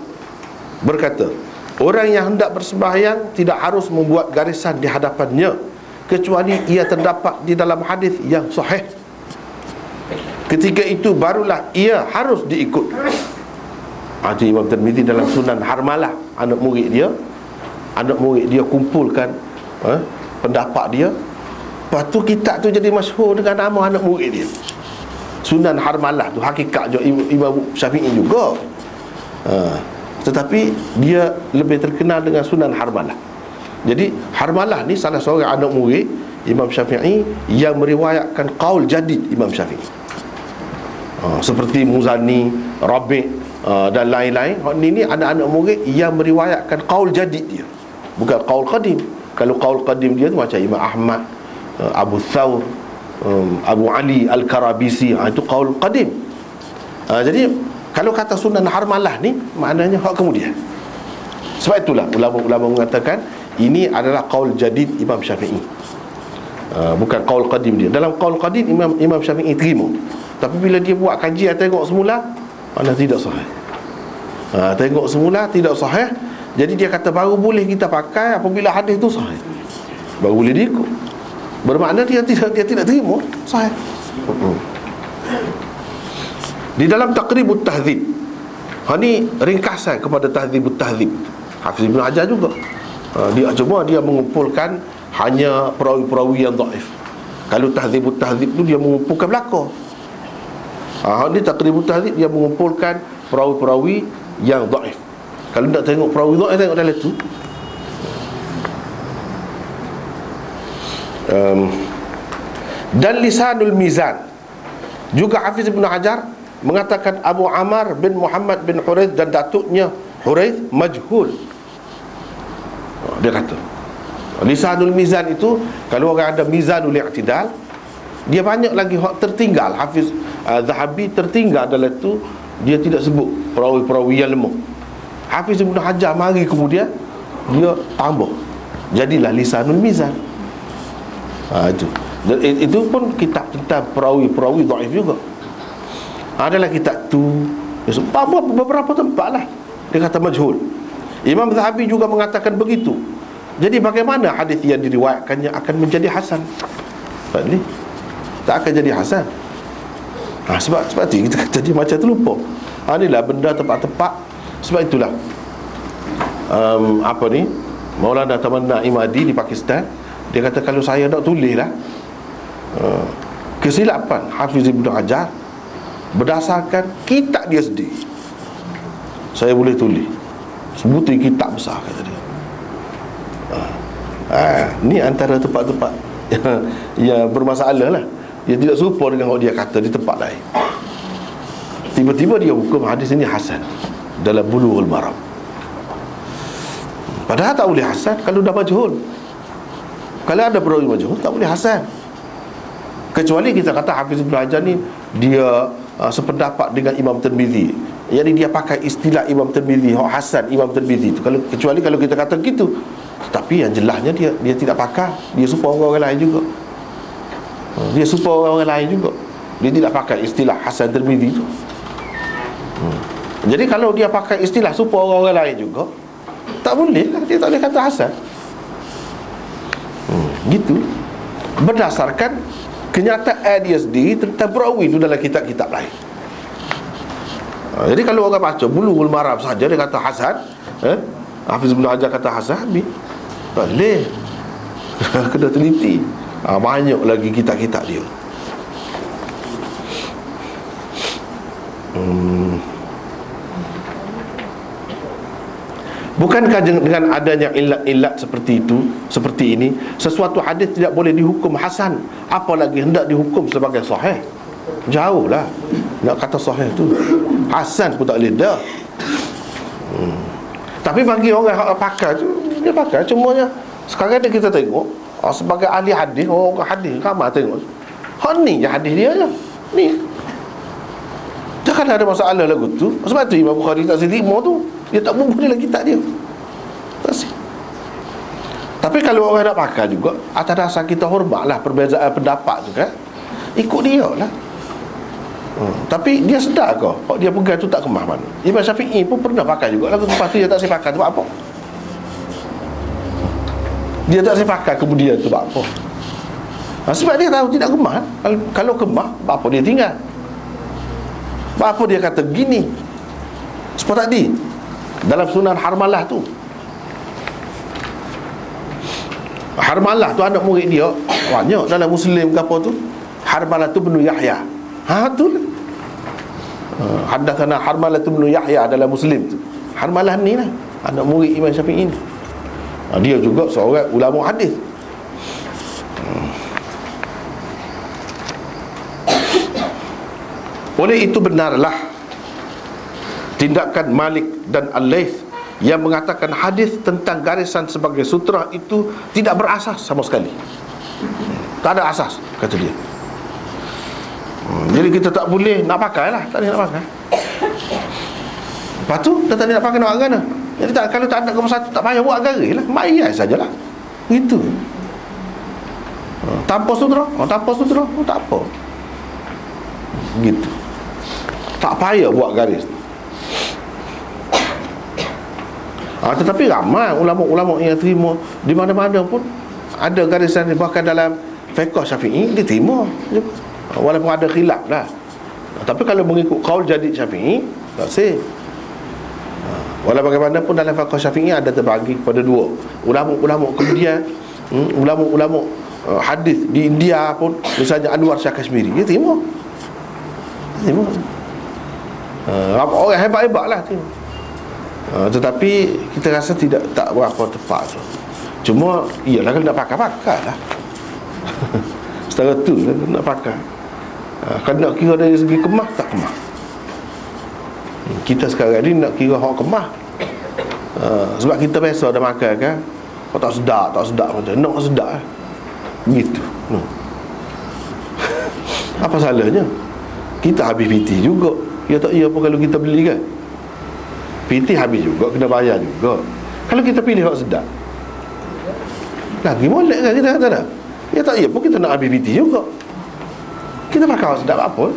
berkata, orang yang hendak bersembahyang tidak harus membuat garisan di hadapannya kecuali ia terdapat di dalam hadis yang sahih. Ketika itu barulah ia harus diikut. Itu Imam Tirmizi dalam Sunan Harmalah, anak murid dia kumpulkan pendapat dia. Lepas tu kitab tu jadi masyhur dengan nama anak murid dia, Sunan Harmalah tu. Hakikat je Imam Syafi'i juga, tetapi dia lebih terkenal dengan Sunan Harmalah. Jadi Harmalah ni salah seorang anak murid Imam Syafi'i yang meriwayatkan qaul jadid Imam Syafi'i, seperti Muzani, Rabi' dan lain-lain. Ini anak-anak murid yang meriwayatkan qaul jadid dia, bukan qaul qadim. Kalau qaul qadim dia tu macam Imam Ahmad, Abu Thawr, Abu Ali Al-Karabisi, itu qaul qadim. Jadi kalau kata Sunan Harmalah ni maknanya hak kemudian. Sebab itulah ulama-ulama mengatakan ini adalah qaul jadid Imam Syafi'i, bukan qaul qadim dia. Dalam qaul qadim Imam Syafi'i terima, tapi bila dia buat kajian tengok semula mana tidak sahih. Tengok semula tidak sahih. Jadi dia kata baru boleh kita pakai apabila hadis itu sahih, baru boleh diikut. Bermakna dia tidak terima sahih. Di dalam Taqribut Tahdzib, ini ringkasan kepada Tahdzibut Tahdzib. Hafiz Ibn Hajar juga, dia mengumpulkan hanya perawi-perawi yang dhaif. Kalau Tahdzibut Tahdzib tu dia mengumpulkan belakang. Ini Taqribut Tahdzib dia mengumpulkan perawi-perawi yang dhaif. Kalau nak tengok perawi dhaif, tengok dalam tu. Dan Lisanul Mizan juga Hafiz Ibn Hajar mengatakan Abu Amar bin Muhammad bin Hurayth dan datuknya Hurayth majhul. Dia kata Lisanul Mizan itu, kalau orang ada Mizanul I'tidal, dia banyak lagi hak tertinggal. Hafiz Zahabi tertinggal dalam itu, dia tidak sebut perawi-perawi yang lemah. Hafiz Ibn Hajar mari kemudian dia tambah, jadilah Lisanul Mizan. Itu Dan itu pun kitab tentang perawi dhaif juga. Adalah kitab tu beberapa tempat lah dia kata majhul. Imam Zahabi juga mengatakan begitu. Jadi bagaimana hadis yang diriwayatkannya akan menjadi hasan? Ni tak akan jadi hasan. Sebab itu kita jadi macam terlupa. Inilah benda tempat-tempat. Sebab itulah Maulana Tamanna Imadi di Pakistan, dia kata kalau saya nak tulis lah kesilapan Hafiz Ibn Hajar berdasarkan kitab dia sendiri, saya boleh tulis sebutir kitab besar, kata dia. Ni antara tempat-tempat yang bermasalah lah. Dia tidak serupa dengan what dia kata di tempat lain. Tiba-tiba dia hukum hadis ini hasan dalam Bulughul Maram, padahal tak boleh hasan kalau dah majhul. Kalau ada perawi majhul tak boleh hasan. Kecuali kita kata Hafiz Ibn Hajar ni dia sependapat dengan Imam Tirmizi, jadi dia pakai istilah Imam Tirmizi, hasan Imam Tirmizi tu. Kecuali kalau kita kata gitu. Tapi yang jelasnya dia tidak pakai, dia serupa orang lain juga. Dia serupa orang lain juga. Dia tidak pakai istilah Hasan Tirmizi tu. Jadi kalau dia pakai istilah serupa orang lain juga, tak boleh lah, dia tak boleh kata hasan. Gitu. Berdasarkan kenyataan dia sendiri tentang perawi itu dalam kitab-kitab lain. Jadi kalau orang baca Bulughul Maram saja dia kata hasan, Hafiz Ibn Hajar kata hasan, tak boleh. Kena teliti. Banyak lagi kitab-kitab dia. Bukankah dengan adanya ilat-ilat seperti itu, seperti ini, sesuatu hadis tidak boleh dihukum hasan, apalagi hendak dihukum sebagai sahih? Jauhlah nak kata sahih tu. Hasan pun tak boleh dah. Tapi bagi orang yang pakai tu, dia pakai cumanya sekarang ni kita tengok sebagai ahli hadis, orang hadis ramai tengok ni je hadis dia je. Ni jangan ada masalah lagu tu. Sebab tu Imam Bukhari tak terima tu, dia tak bubuh dalam kitab dia. Tapi kalau orang nak pakai juga, atas dasar kita hormatlah perbezaan pendapat tu kan, ikut dia lah. Tapi dia sedar ke dia pegang tu tak kemah mana? Imam Syafi'i pun pernah pakai juga lagu tu, lepas tu dia tak saya pakai. Sebab apa? Dia tak saya pakai kemudian tu sebab apa? Sebab dia tahu tidak kemah. Kalau kemah, apa dia tinggal? Apa dia kata gini? Seperti tadi dalam Sunan Harmalah tu, Harmalah tu anak murid dia banyak dalam Muslim ke apa tu, Harmalah tu bin Yahya. Tu lah. Haddatsana Harmalah bin Yahya dalam Muslim tu. Harmalah ni lah anak murid Imam Syafi'i ni. Dia juga seorang ulama hadis. Oleh itu benarlah tindakan Malik dan Al-Laits yang mengatakan hadis tentang garisan sebagai sutrah itu tidak berasas sama sekali. Tak ada asas, kata dia. Jadi kita tak boleh nak pakai lah, tak boleh nak pakai. Lepas tu dah tak boleh nak pakai, nak buat mana? Jadi kalau tak ada nombor satu, tak payah buat garis lah, mayat sajalah. Gitu. Tanpa sutra, tanpa sutra, tak apa. Gitu. Tak payah buat garis. Tetapi ramai ulama-ulama yang terima di mana-mana pun ada garisan, bahkan dalam fiqh Syafi'i diterima, walaupun ada khilaf lah. Tapi kalau mengikut qaul jadid Syafi'i, tak sah. Walau bagaimanapun dalam fiqh Syafi'i ada terbagi kepada dua. Ulama-ulama kemudian ulama-ulama hadis di India pun, misalnya Anwar Shah Kashmiri, dia terima. Orang hebat-hebat lah terima. Tetapi kita rasa tak berapa tepat tu. Cuma iyalah kalau nak pakai lah. Setara tu lah nak pakai. Kalau nak kira dari segi kemah, tak kemah. Kita sekarang ni nak kira hak kemah. Sebab kita biasa dah makan kan, tak sedap macam nak sedap lah. Gitu. Apa salahnya? Kita habis PT juga. Ya tak iya apa kalau kita beli kan? PT habis juga, kena bayar juga. Kalau kita pilih hak sedap, lagi molek kan kita kata dah. Ya tak, ya pun kita nak ABBT juga. Kita pakai awak sedap apa?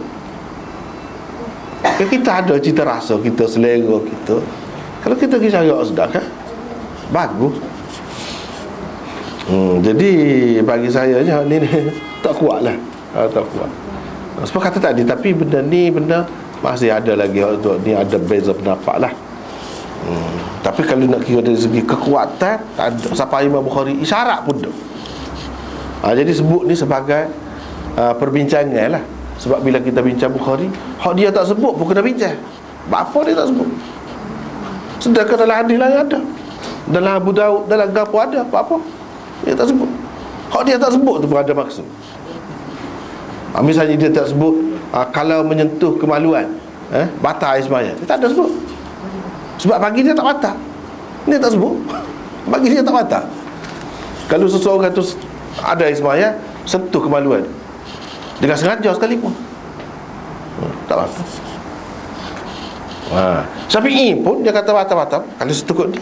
Kita ada cita rasa, kita selera kita. Kalau kita pergi cari awak sedap kan, bagus. Jadi bagi saya ni tak kuat lah. Tak kuat. Sebab kata tadi, tapi benda ni benda masih ada lagi ni, ada beza pendapat lah. Tapi kalau nak kira dari segi kekuatan, tak ada. Sampai Imam Bukhari isyarat pun tak. Jadi sebut ni sebagai perbincangan lah. Sebab bila kita bincang Bukhari, hak dia tak sebut pun kena bincang. Apa dia tak sebut? Sedangkan dalam hadis lain ada, dalam Abu Daud, dalam Gapo ada. Apa dia tak sebut? Hak dia tak sebut tu pun ada maksud. Misalnya dia tak sebut kalau menyentuh kemaluan batal air sembahyang, dia tak ada sebut. Sebab bagi dia tak batal. Dia tak sebut. Bagi dia tak batal. Kalau seseorang tu ada air sembahyang, sentuh kemaluan dengan sengaja sekalipun, tak batal. Syafi'i pun dia kata batal-batal kalau sentuh kot ni.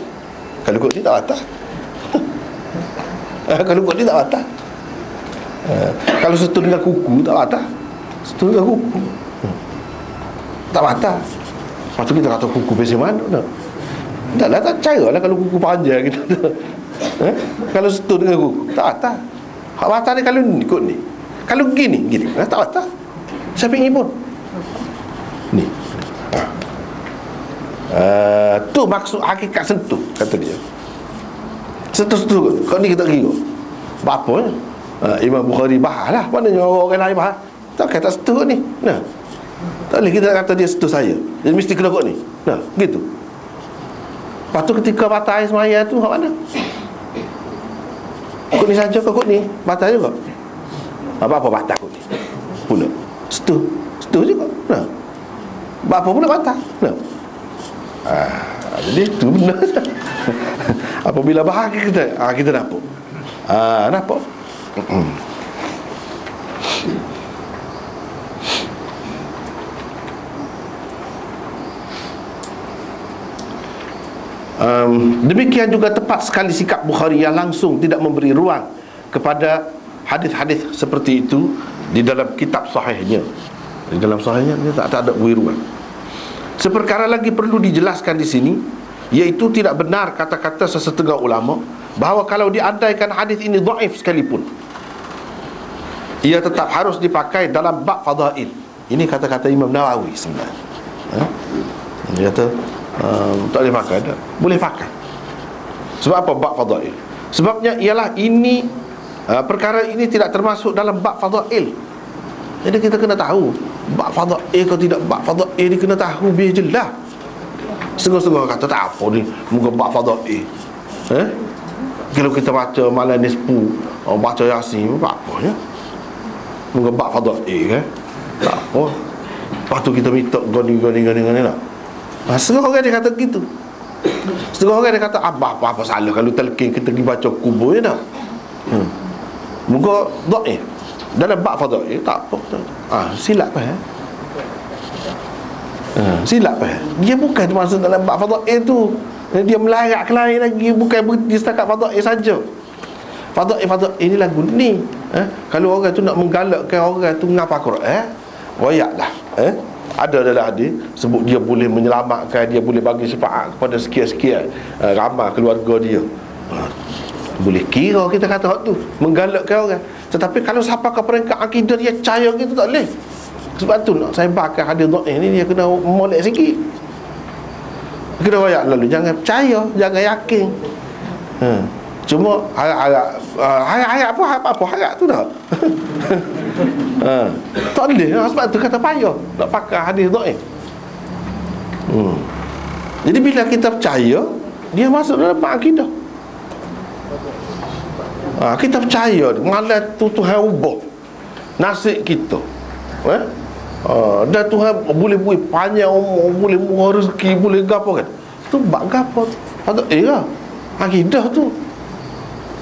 Kalau kot ni tak batal. Kalau kot ni tak batal. Kalau sentuh dengan kuku tak batal. Sentuh dengan kuku tak batal. Lepas tu kita kata kuku biasa mana? Tak lah, tak percaya lah kalau kuku panjang kita. Kalau sentuh dengan kuku tak batal. Hak batal ni kalau ni kot ni. Kalau gini tak batal. Syafi'i pun ni. Tu maksud hakikat sentuh, kata dia. Sentuh kau ni kita kira apa ya? Imam Bukhari bahas lah. Maknanya orang lain bahas, tak kata sentuh ni. Nah, tak boleh kita kata dia sentuh saya, dia mesti kena kot ni. Nah, gitu. Lepas tu ketika batal air semaya tu kat mana? Kot ni saja kot ni batal juga. Apa-apa batal kot ni pula. Sentuh juga. Nah, apa pula batal. Nah, jadi itu benar. Apabila bahagia kita nampak. Nampak. Demikian juga tepat sekali sikap Bukhari yang langsung tidak memberi ruang kepada hadis-hadis seperti itu di dalam kitab sahihnya. Di dalam sahihnya dia tak ada beri ruang. Seperkara lagi perlu dijelaskan di sini, iaitu tidak benar kata-kata sesetengah ulama bahawa kalau diandaikan hadis ini dhaif sekalipun, ia tetap harus dipakai dalam bab fadail. Ini kata-kata Imam Nawawi sebenarnya. Dia kata tak boleh pakai, tak? Boleh pakai. Sebab apa bab fadail? Sebabnya ialah ini perkara ini tidak termasuk dalam bab fadail. Jadi kita kena tahu bab fadail ke tidak. Bab fadail ni kena tahu biar jelas. Setengah-setengah kata tak apa ni, muka bab fadail. Kalau kita baca malam nisfu, baca Yasin, apa ya? Muka bab fadail kan? Tak apa. Lepas tu kita minta gani lah. Setengah orang dia kata gitu. Setengah orang dia kata apa salah kalau telkin kita pergi baca kubur je tak? Muka dhaif dalam bab fadail tak apa. Silap silap dia bukan termasuk dalam bab fadail tu. Dia melarat ke lain lagi, bukan berhenti setakat fadail saja. Fadail ini lagu ni. Kalau orang tu nak menggalakkan orang tu ngapa Quran, royaklah. Ada dalam hadis sebut dia boleh menyelamatkan, dia boleh bagi syafaat kepada sekian-sekian ramai keluarga dia. Boleh kira kita kata hak tu menggalakkan orang. Tetapi kalau sampai ke peringkat akidah dia percaya gitu tak boleh. Sebab tu nak saya bakar hadis dhaif ni, dia kena molek sikit. Kena royak lalu, jangan percaya, jangan yakin. Cuma harap apa harap tu dah. Tak boleh. Sebab tu kata payah nak pakai hadis dhaif. Jadi bila kita percaya, dia masuk dalam akidah. Kita percaya malam tu Tuhan ubah nasib kita. Dan Tuhan boleh buat panjang umur, boleh murah rezeki, boleh gapo kan. Tu bab gapo tu? Ada lah. Akidah tu.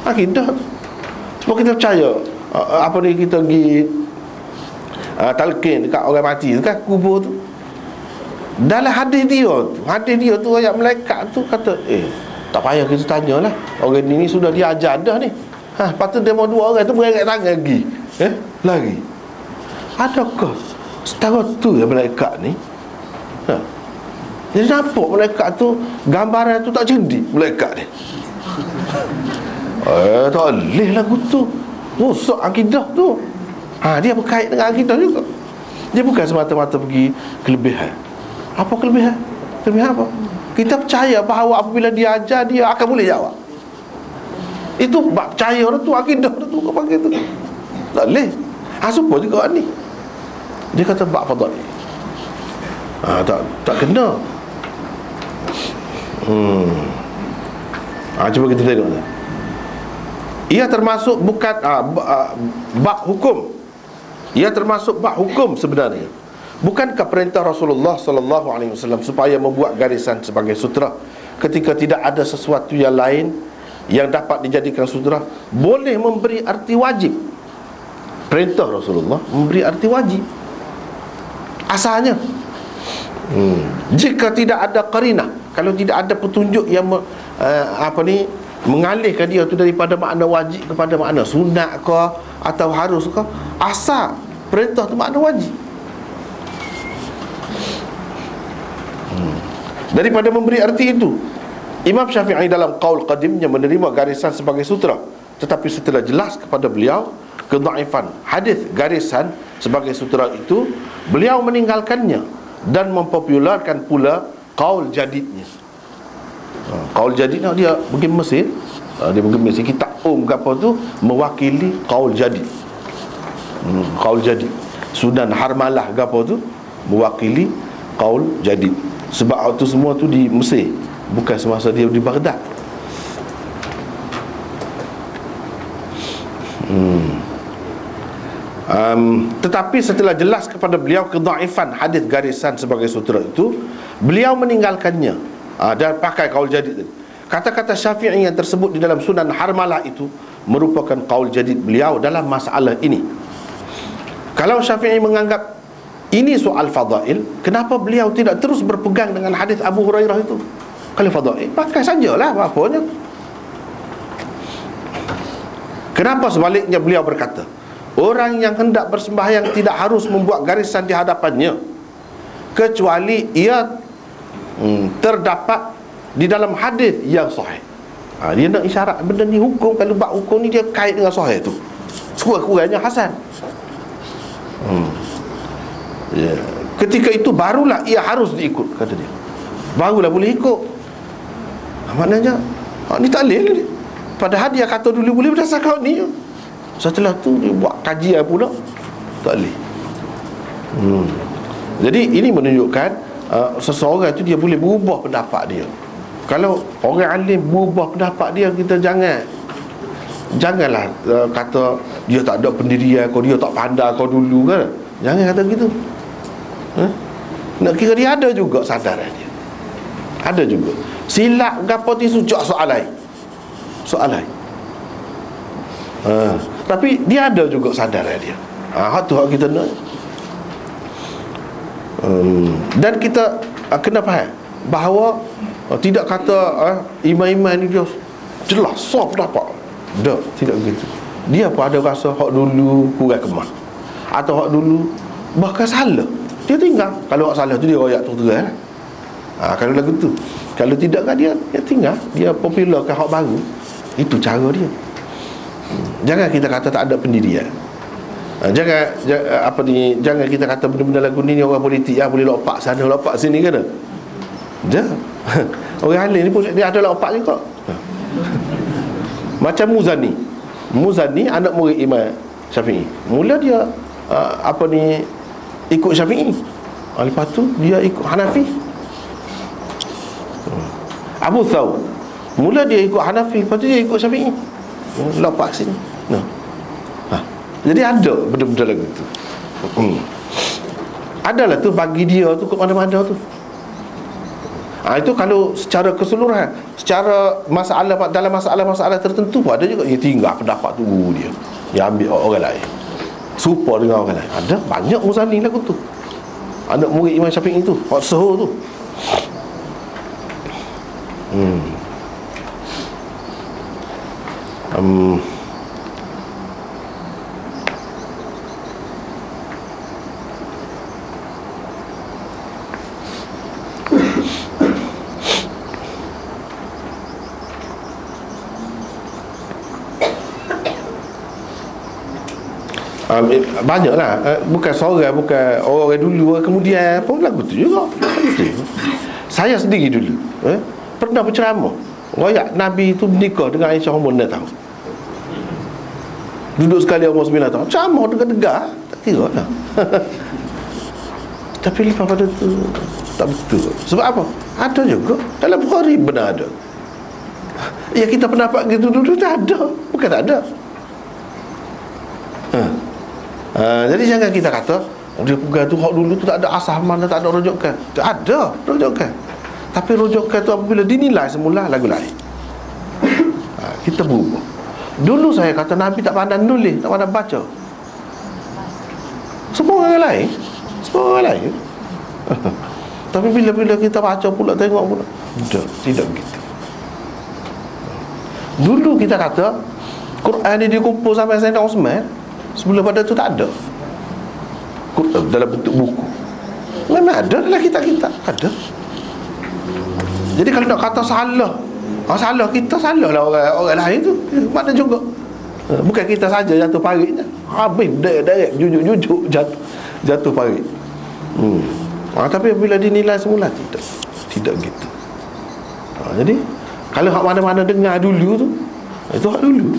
Sebab kita percaya apa ni, kita pergi talqin dekat orang mati tu kan, kubur tu. Dalam hadis dia tu ayat malaikat tu kata tak payah kita tanyalah, orang ni sudah diajar dah ni. Lepas tu demo 2 orang tu berangkat tangan lagi. Lari. Adakah setara tu ya malaikat ni? Jadi nampak malaikat tu, gambaran tu tak cerdik malaikat ni. Tak boleh lagu tu. Rosak akidah tu. Dia berkait dengan akidah juga. Dia bukan semata-mata pergi kelebihan. Apa kelebihan? Kelebihan apa? Kita percaya bahawa apabila dia ajar, dia akan boleh jawab. Itu bab percaya orang tu, akidah orang tu, kau panggil tu. Tak boleh. Supaya juga orang ni. Dia kata bab fadal. Tak kena. Cuba kita tengok. Ia termasuk bukan bab hukum. Ia termasuk bab hukum sebenarnya. Bukankah perintah Rasulullah sallallahu alaihi wasallam supaya membuat garisan sebagai sutra ketika tidak ada sesuatu yang lain yang dapat dijadikan sutra boleh memberi arti wajib? Perintah Rasulullah memberi arti wajib asalnya. Jika tidak ada qarinah, kalau tidak ada petunjuk yang mengalihkan dia tu daripada makna wajib kepada makna sunat ke atau harus ke, asal perintah tu makna wajib. Daripada memberi arti itu, Imam Syafi'i dalam qaul qadimnya menerima garisan sebagai sutra, tetapi setelah jelas kepada beliau kedhaifan hadis garisan sebagai sutra itu, beliau meninggalkannya dan mempopularkan pula qaul jadidnya. Qaul jadidnya dia pergi Mesir. Dia pergi Mesir, kitab ke apa tu mewakili qaul jadid. Qaul jadid. Sunan Harmalah ke apa tu mewakili qaul jadid. Sebab waktu semua tu di Mesir, bukan semasa dia di Baghdad. Tetapi setelah jelas kepada beliau kedhaifan hadis garisan sebagai sutra itu, beliau meninggalkannya dan pakai qaul jadid. Kata-kata Syafi'i yang tersebut di dalam Sunan Harmalah itu merupakan qaul jadid beliau dalam masalah ini. Kalau Syafi'i menganggap ini soal fadail, kenapa beliau tidak terus berpegang dengan hadis Abu Hurairah itu? Kalau fadail, pakai sajalah apa-apanya. Kenapa sebaliknya beliau berkata, orang yang hendak bersembahyang tidak harus membuat garisan di hadapannya, kecuali ia terdapat di dalam hadis yang sahih. Dia nak isyarat benda ni hukum. Kalau bab hukum ni dia kait dengan sahih tu, sekurang-kurangnya hasan. Ketika itu barulah ia harus diikut, kata dia. Barulah boleh ikut. Maknanya ni tak boleh ni. Padahal dia kata dulu boleh berdasarkan ni. Setelah tu dia buat kajian pula, tak boleh. Jadi ini menunjukkan seseorang itu dia boleh berubah pendapat dia. Kalau orang alim berubah pendapat dia, kita janganlah kata dia tak ada pendirian, kau dia tak pandai kau dulu kan. Jangan kata gitu. Nak kira dia ada juga sadaran dia. Ada juga. Silap gapo ti sujak soal lain. Tapi dia ada juga sadaran dia. Hak tu hak kita nak. Dan kita kena faham bahawa tidak kata imam-imam ni dia jelas soft dapat. Tak, tidak begitu. Dia pun ada rasa hak dulu kurang kemah, atau hak dulu bahkan salah, dia tinggal. Kalau hak salah tu dia royak terang. Kalau lagu tu, kalau tidak kan dia tinggal. Dia popularkan hak baru. Itu cara dia. Jangan kita kata tak ada pendirian. Jangan kita kata benda-benda lagu ni orang politik boleh lopak sana lopak sini kan. Dah. Orang alim ni pun dia ada lopak juga. Macam Muzani anak murid Imam Syafi'i. Mula dia ikut Syafi'i. Lepas tu dia ikut Hanafi. Abu Thawr mula dia ikut Hanafi, lepas tu dia ikut Syafi'i. Lopak sini. Jadi ada benda-benda lagu tu. Adalah tu bagi dia tu ke mana-mana tu. Itu kalau secara keseluruhan, secara masalah, dalam masalah-masalah tertentu pun ada juga dia tinggal pendapat tu dia. Dia ambil orang lain, serupa dengan orang lain. Ada banyak Muzani lagu tu. Anak murid Imam Syafi'i tu, hak Suhur tu. Banyaklah, bukan seorang, bukan orang dulu, kemudian pun lagu tu juga. Saya sendiri dulu pernah berceramah royak Nabi itu menikah dengan Aisyah umur 6 tahun. Duduk sekali umur 9 tahun, ceramah dengar-dengar, tak kira lah. Tapi lepas pada tu tak betul. Sebab apa? Ada juga dalam Bukhari, benar ada. Ya, kita pendapat gitu dulu tak ada, bukan tak ada. Jadi jangan kita kata dia pegang tu hak dulu tu tak ada asal mana, tak ada rujukan. Tak ada rujukan. Tapi rujukan tu apabila dinilai semula lagu lain. Kita berubah. Dulu saya kata Nabi tak pandai nulis, tak pandai baca. Semua orang lain. Semua orang lain. Tapi bila kita baca pula, tengok pula, tidak begitu. Dulu kita kata Quran ni dikumpul sampai Sayyidina Osman. Sebelum pada tu tak ada Quran dalam bentuk buku. Memang ada dalam kita ada. Jadi kalau nak kata salah, salah kita, salah lah orang lain tu. Mana juga. Bukan kita saja jatuh paritnya. Habis direct jujuk jatuh parit. Tapi bila dinilai semula tidak gitu. Jadi kalau hak mana-mana dengar dulu tu, itu hak dulu.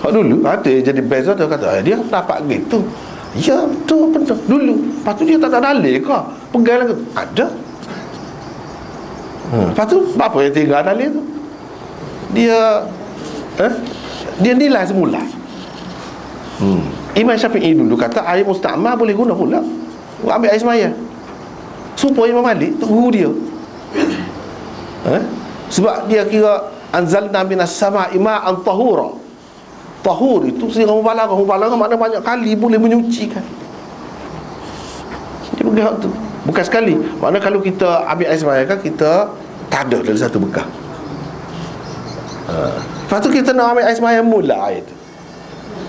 Hak dulu ada jadi beza, dia kata dia dapat gitu. Ya betul dulu. Lepas tu dia tak ada dalil ke? Pegang lagi ada. Lepas tu apa yang tinggal dalil tu? Dia nilai semula. Imam Syafi'i dulu kata air musta'mal boleh guna pula. Ambil air semaya. Supaya Imam Malik tu guru dia. Sebab dia kira anzalna minas sama'i ma'an tahura. Tahur itu sehingga mubalaghah makna banyak kali boleh menyucikan. Dia pegang tu bukan sekali. Makna kalau kita ambil air semaya kan, kita tak ada dari satu bekah. Lepas tu kita nak ambil air semaya mula air tu.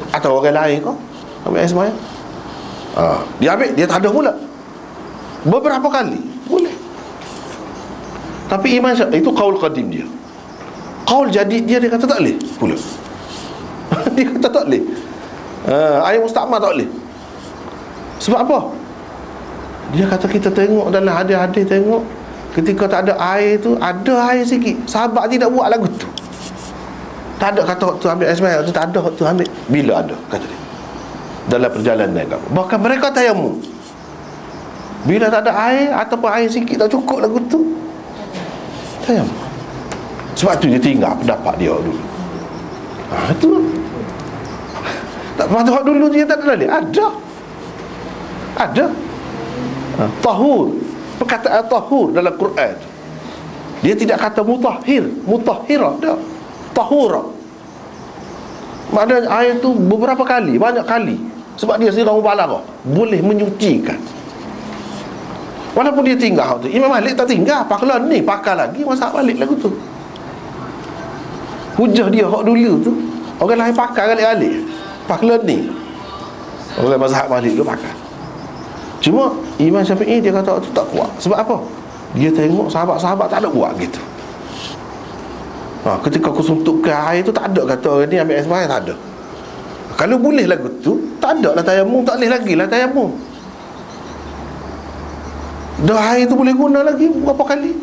Atau orang lain kau ambil air semaya, dia ambil, dia tak ada pula beberapa kali boleh. Tapi Imam Syafi'i itu qaul qadim dia. Qaul jadid dia kata tak boleh pula. Dia kata tak boleh. Air musta'mal tak boleh. Sebab apa? Dia kata kita tengok dalam hadis-hadis, tengok ketika tak ada air tu, ada air sikit, sahabat tidak buat lagu tu. Tak ada kata waktu ambil air semaya tu, tak ada waktu ambil. Bila ada, kata dia, dalam perjalanan kamu. Bahkan mereka tayamum. Bila tak ada air ataupun air sikit tak cukup lagu tu, tayamum. Sebab tu dia tinggal pendapat dia dulu. Itu tak patut dulu dia tak ada dalil. Ada tahur. Perkataan tahur dalam Quran, dia tidak kata mutahhirah dah. Tahura. Maknanya air tu beberapa kali, banyak kali. Sebab dia sirah mubalaghah, boleh menyucikan. Walaupun dia tinggal tu, Imam Malik tak tinggal, pakar lagi masa balik lagu tu. Hujah dia hak dulu tu, orang lain pakar balik-balik. Pakar ni orang mazhab Malik tu pakar. Cuma Imam Syafi'i dia kata tu tak kuat. Sebab apa? Dia tengok sahabat-sahabat tak ada buat gitu. Ketika aku suntukkan air tu, tak ada kata orang ni ambil air semaya, tak ada. Kalau boleh lagu tu, tak ada lah tayamum, tak boleh lagi lah tayamum. Dah air tu boleh guna lagi berapa kali.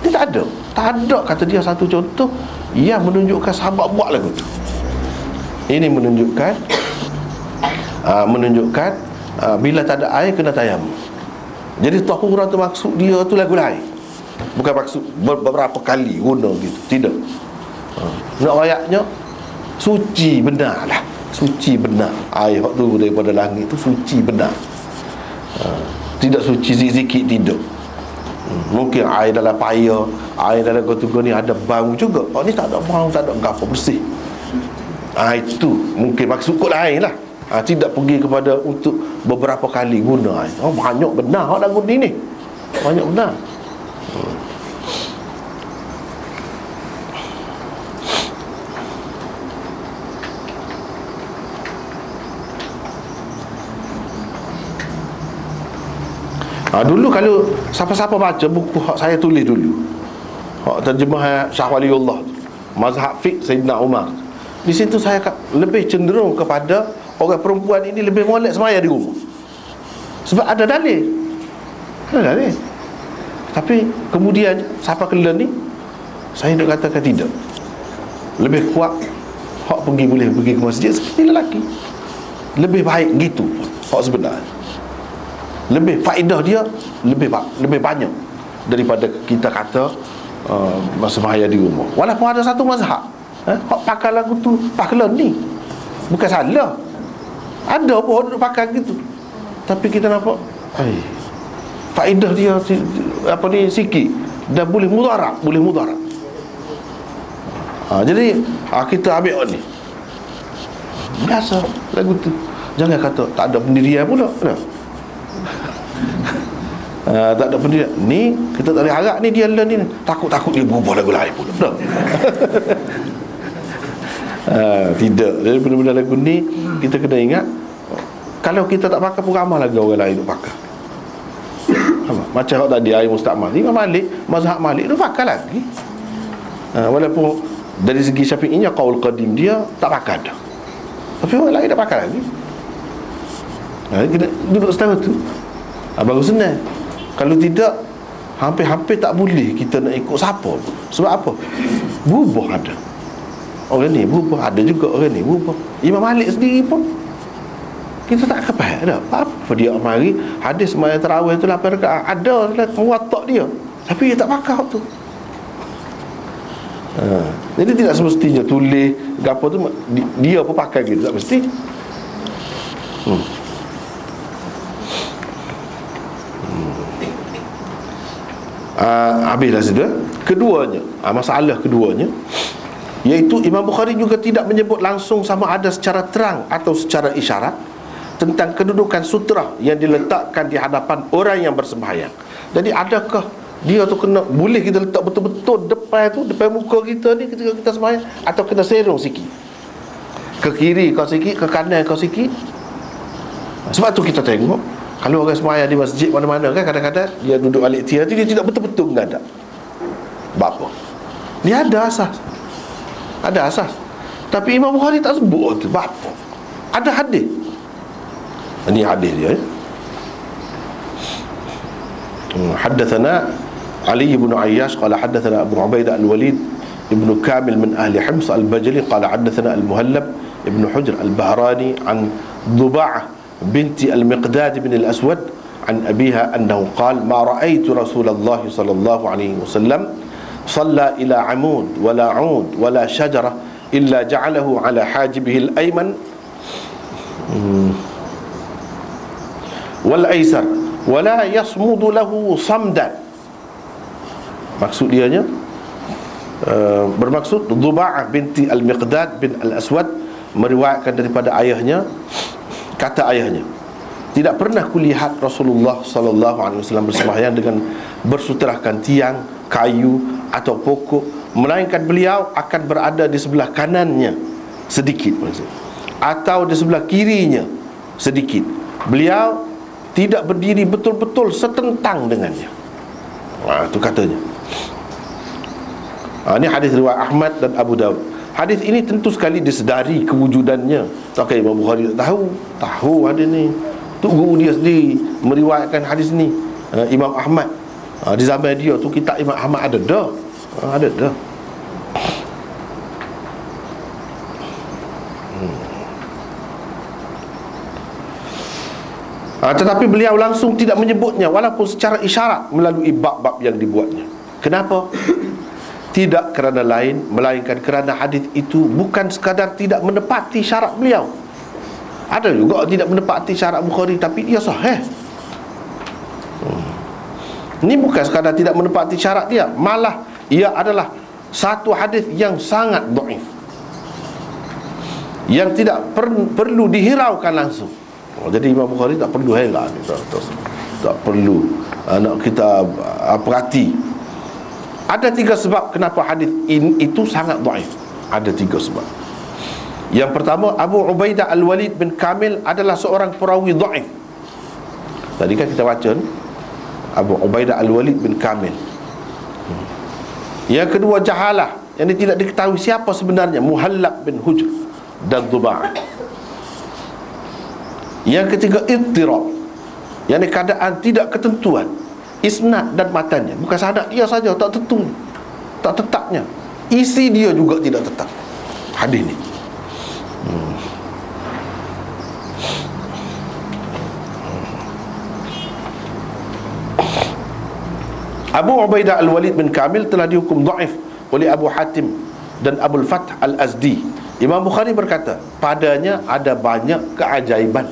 Dia tak ada kata dia satu contoh yang menunjukkan sahabat buat lagu tu. Ini menunjukkan bila tak ada air kena tayamum. Jadi tahurah tu maksud dia tu lagu lain, bukan maksud beberapa kali guna gitu. Tidak. Nak ayatnya suci benar lah. Suci benar. Air tu daripada langit tu suci benar. Tidak suci sikit-sikit, tidak. Mungkin air dalam payah, air dalam gotu-gotu ni ada bau juga. Ni tak ada bau, tak ada apa, bersih. Itu mungkin maksud kot lain lah. Tidak pergi kepada untuk beberapa kali guna air. Banyak benar hak lagu ni. Banyak benar. Dulu kalau siapa-siapa baca buku hak saya tulis dulu, hak terjemah Syah Waliullah, mazhab fiqh Sayyidina Umar, di situ saya lebih cenderung kepada orang perempuan ini lebih molek sembahyang di rumah. Sebab ada dalil. Ada dalil. Tapi kemudian siapa kena ni? Saya nak katakan tidak. Lebih kuat hak boleh pergi ke masjid seperti lelaki. Lebih baik gitu hak sebenar. Lebih faedah dia lebih banyak daripada kita kata sembahyang di rumah. Walaupun ada satu mazhab, hak pakai lagu tu pakai ni. Bukan salah. Ada pun duduk pakai gitu. Tapi kita nampak faedah dia sikit dan boleh mudarat. Jadi kita ambil ni biasa lagu tu. Jangan kata tak ada pendirian pula. Tak ada pendirian. Ni kita tak boleh harap ni dia learn ni. Takut-takut dia berubah lagu lain pula. Tidak. Jadi benda-benda lagu ni kita kena ingat, kalau kita tak pakai pun ramai lagi orang lain duk pakai. Macam kalau tadi air mustakmal, Imam Malik, mazhab Malik dia pakai lagi. Walaupun dari segi Syafi'inya qaul qadim dia tak pakai dah, tapi orang lain dah pakai lagi. Kita duduk setara tu bagus senang. Kalau tidak, hampir-hampir tak boleh kita nak ikut siapa. Sebab apa? Berubah ada orang ni, berubah ada juga orang ni, berubah. Imam Malik sendiri pun kita tak kepah dah. Apa dia mari hadis sembahyang tarawih tu 8 rakaat, ada watak dia, tapi dia tak pakai tu. Jadi tidak semestinya tulis gapo tu dia pun pakai gitu, tak mesti. Habislah sudah. Keduanya, masalah keduanya, iaitu Imam Bukhari juga tidak menyebut langsung sama ada secara terang atau secara isyarat tentang kedudukan sutrah yang diletakkan di hadapan orang yang bersembahyang. Jadi adakah dia tu kena, boleh kita letak betul-betul depan muka kita ni ketika kita sembahyang, atau kena serong sikit ke kiri kau sikit, ke kanan kau sikit? Sebab tu kita tengok kalau orang sembahyang di masjid mana-mana kan, kadang-kadang dia duduk alik tiar tu dia tidak betul-betul menghadap. Bapa dia ada asas, tapi Imam Bukhari tak sebut tu. Bapa ada hadis. Ini hadis dia. Haddathana Ali ibn Ayyash qala haddathana Abu Ubaidah al-Walid ibn Kamil min ahli Hims al-Bajali qala haddathana al-Muhallab ibn Hujr al-Bahrani an Dhuba'ah binti al-Miqdad ibn al-Aswad an abiha annahu qala ma ra'aytu Rasulullah sallallahu alaihi wasallam صلى إلى عمود ولا عود ولا شجرة إلا جعله على حاجبه الأيمن والأيسر ولا يصمد له صمدا. Maksud dianya bermaksud Dhuba'ah binti al-Miqdad bin al-Aswad meriwayatkan daripada ayahnya, kata ayahnya, tidak pernah kulihat Rasulullah sallallahu alaihi wasallam bersembahyang dengan bersutrahkan tiang, kayu atau pokok, melainkan beliau akan berada di sebelah kanannya sedikit atau di sebelah kirinya sedikit. Beliau tidak berdiri betul-betul setentang dengannya. Itu katanya. Ini hadis riwayat Ahmad dan Abu Dawud. Hadis ini tentu sekali disedari kewujudannya. Takkan Imam Bukhari tak tahu hadis ni. Tu guru dia sendiri meriwayatkan hadis ni, Imam Ahmad. Di zaman dia tu kitab Imam Ahmad ada dah. Ada dah. Tetapi beliau langsung tidak menyebutnya, walaupun secara isyarat melalui bab-bab yang dibuatnya. Kenapa? Tidak kerana lain, melainkan kerana hadis itu bukan sekadar tidak menepati syarat beliau. Ada juga tidak menepati syarat Bukhari, tapi dia sahih. Ini bukan sekadar tidak menepati syarat dia, malah ia adalah satu hadis yang sangat dhaif, yang tidak perlu dihiraukan langsung. Jadi Imam Bukhari tak perlu heran, tak perlu nak kita perhati. Ada 3 sebab kenapa hadis itu sangat dhaif. Ada 3 sebab. Yang pertama, Abu Ubaidah al-Walid bin Kamil adalah seorang perawi dhaif. Tadi kan kita baca ni, Abu Ubaidah al-Walid bin Kamil. Yang kedua, jahalah, yang tidak diketahui siapa sebenarnya Muhallab bin Hujr dan Dhuba'ah. Yang ketiga ittirab, yang keadaan tidak ketentuan isnad dan matanya. Bukan sanad dia saja tak tentu, tak tetapnya, isi dia juga tidak tetap hadis ni. Abu Ubaidah Al-Walid bin Kamil telah dihukum dhaif oleh Abu Hatim dan Abul Fath Al-Azdi. Imam Bukhari berkata, padanya ada banyak keajaiban.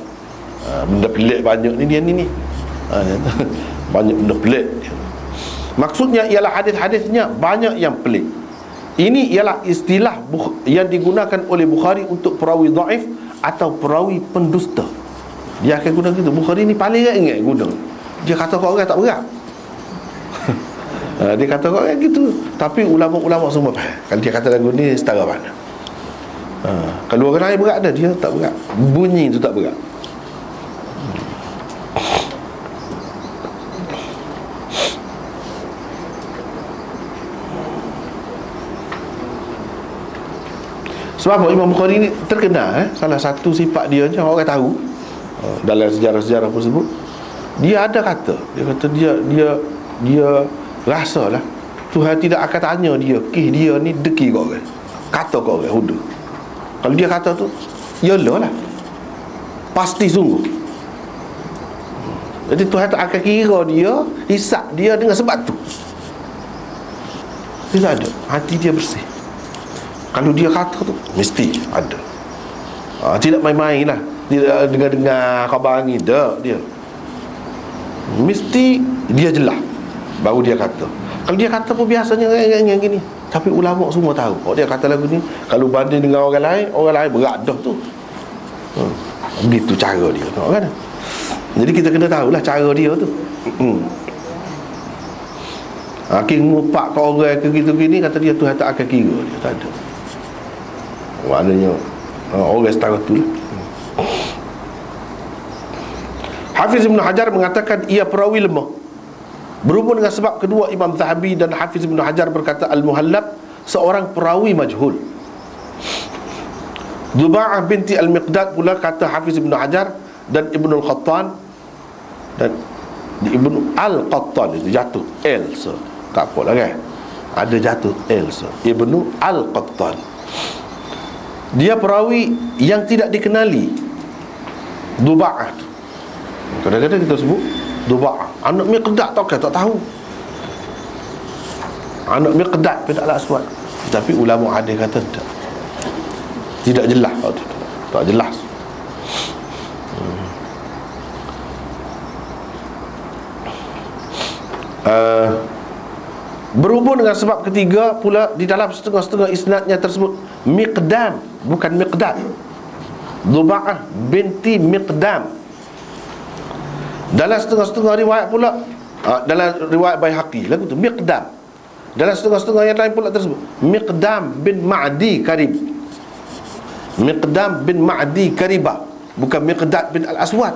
Benda pelik banyak ni dia ni. Banyak benda pelik. Maksudnya ialah hadis-hadisnya banyak yang pelik. Ini ialah istilah yang digunakan oleh Bukhari untuk perawi dhaif atau perawi pendusta. Dia akan guna gitu. Bukhari ni paling ingat guna. Dia kata kau orang tak berat. Dia kata kau orang gitu. Tapi ulama-ulama semua faham. Kalau dia kata lagu ni setara mana. Kalau orang lain berat dah, dia tak berat. Bunyi tu tak berat. Sebab apa Imam Bukhari ni terkenal salah satu sifat dia macam orang tahu dalam sejarah-sejarah pun sebut, dia ada kata, dia kata dia rasalah Tuhan tidak akan tanya dia dia ni deki kau orang, kata kau orang hudu. Kalau dia kata tu yalah lah, pasti sungguh. Jadi Tuhan tak akan kira dia, hisap dia dengan sebab tu. Dia tak ada, hati dia bersih. Kalau dia kata tu mesti ada. Tidak main-main lah, tidak dengar-dengar khabar angin dah dia. Mesti dia jelas baru dia kata. Kalau dia kata pun biasanya yang gini. Tapi ulama semua tahu, oh dia kata lagu ni kalau banding dengan orang lain berat dah tu. Begitu cara dia, tengok kan. Jadi kita kena tahulah cara dia tu. Hakim ngupak ke orang ke gitu gini, kata dia Tuhan tak akan kira dia, tak ada. Maknanya orang setara tu lah. Hafiz Ibn Hajar mengatakan ia perawi lemah. Berhubung dengan sebab kedua, Imam Zahabi dan Hafiz Ibn Hajar berkata Al-Muhallab seorang perawi majhul. Duba'ah binti Al-Miqdad pula kata Hafiz Ibn Hajar dan Ibn Al-Qattan, dan Ibn Al-Qattan itu jatuh Elsa, tak apa lah kan, ada jatuh Elsa, Ibn Al-Qattan. Dia perawi yang tidak dikenali. Duba'ah, kadang-kadang kita sebut Duba'ah, anak Miqdad tak tahu. Anak Miqdad bin Al-Aswad. Tapi ulama hadis kata tidak jelas. Tak jelas. Berhubung dengan sebab ketiga pula, di dalam setengah-setengah isnadnya tersebut Miqdam, bukan Miqdad. Duba'ah binti Miqdam. Dalam setengah-setengah riwayat pula, dalam riwayat Baihaqi lagu tu Miqdam. Dalam setengah-setengah yang lain pula tersebut Miqdam bin Ma'di Karib. Miqdam bin Ma'di Karibah, bukan Miqdad bin Al-Aswad.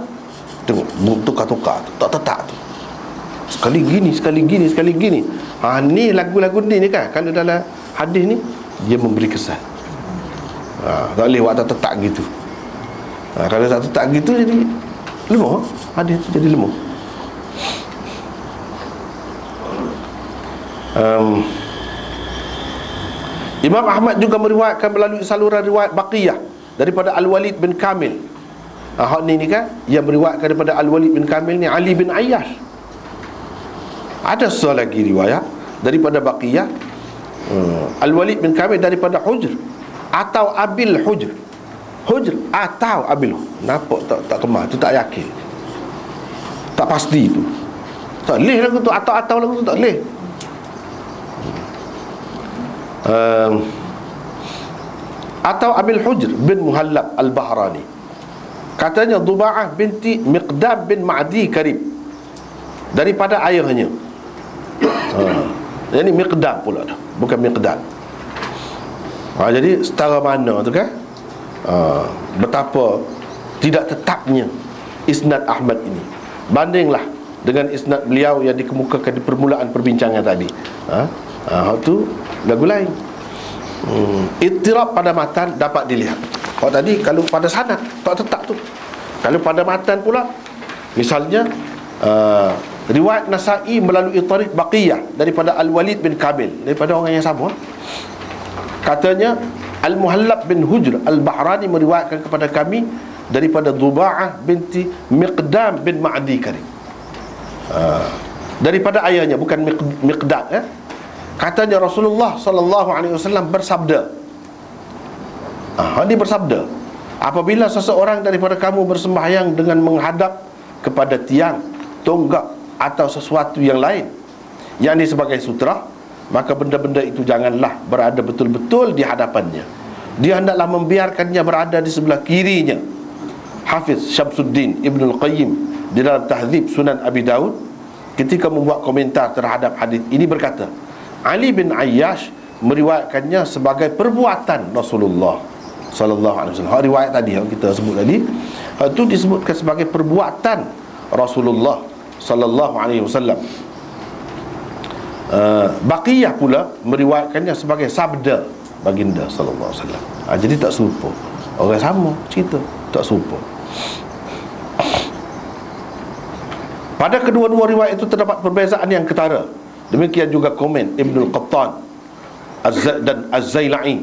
Tengok, tukar-tukar tu, tak tetap tu. Sekali gini, sekali gini, sekali gini. Ni lagu-lagu ni kan, kalau dalam hadis ni dia memberi kesan. Tak boleh buat tak tetap gitu. Kalau tak tetap gitu jadi lemah. Hadis tu jadi lemah. Imam Ahmad juga meriwayatkan melalui saluran riwayat Baqiyah daripada Al-Walid bin Kamil. Hak ni kan, yang meriwayatkan daripada Al-Walid bin Kamil ni Ali bin Ayyash. Ada seorang lagi riwayat daripada Baqiyah, Al-Walid bin Kamil daripada Hujr atau Abil Hujr. Hujr atau Abil. Nampak tak kemar tu, tak yakin, tak pasti tu. Tak leh lagu tu, atau lagu tu tak leh. Atau Abil Hujr bin Muhallab Al-Bahrani. Katanya Duba'ah binti Miqdam bin Ma'di Karib, daripada ayahnya. Ini Miqdam pula dah, bukan Miqdad. Jadi setara mana tu kan, betapa tidak tetapnya isnad Ahmad ini. Bandinglah dengan isnad beliau yang dikemukakan di permulaan perbincangan tadi. Tu lagu lain. Ittirab pada matan dapat dilihat. Kalau tadi kalau pada sanad tak tetap tu. Kalau pada matan pula, misalnya riwayat Nasa'i melalui tariq Baqiyah daripada Al-Walid bin Kamil, daripada orang yang sama. Katanya Al-Muhallab bin Hujr Al-Bahrani meriwayatkan kepada kami daripada Dhuba'ah binti Miqdam bin Ma'di Karim, daripada ayahnya, bukan Miqdad. Katanya Rasulullah SAW bersabda, dia bersabda, apabila seseorang daripada kamu bersembahyang dengan menghadap kepada tiang, tonggak atau sesuatu yang lain, yakni sebagai sutra, maka benda-benda itu janganlah berada betul-betul di hadapannya. Dia hendaklah membiarkannya berada di sebelah kirinya. Hafiz Syamsuddin Ibn Al-Qayyim di dalam Tahdzib Sunan Abi Daud ketika membuat komentar terhadap hadis ini berkata, Ali bin Ayyash meriwayatkannya sebagai perbuatan Rasulullah sallallahu alaihi wasallam. Riwayat tadi yang kita sebut tadi, itu disebutkan sebagai perbuatan Rasulullah sallallahu alaihi wasallam. Baqiyah pula meriwayatkannya sebagai sabda baginda sallallahu alaihi wasallam. Jadi tak serupa. Orang sama cerita, tak serupa. Pada kedua-dua riwayat itu terdapat perbezaan yang ketara. Demikian juga komen Ibnul Qattan dan Az-Zailai.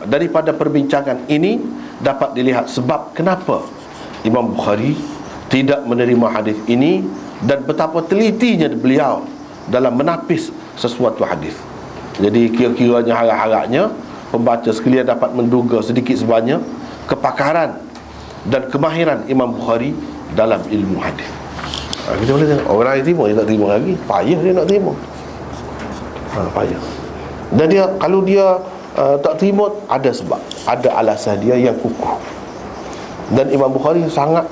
Daripada perbincangan ini dapat dilihat sebab kenapa Imam Bukhari tidak menerima hadis ini dan betapa telitinya beliau dalam menapis sesuatu hadis. Jadi kira-kiranya harap-harapnya pembaca sekalian dapat menduga sedikit sebanyak kepakaran dan kemahiran Imam Bukhari dalam ilmu hadis. Kita boleh tengok orang lain terima, dia tak terima lagi, payah dia nak terima. Payah. Dan dia, kalau dia tak terima, ada sebab, ada alasan dia yang kukuh. Dan Imam Bukhari sangat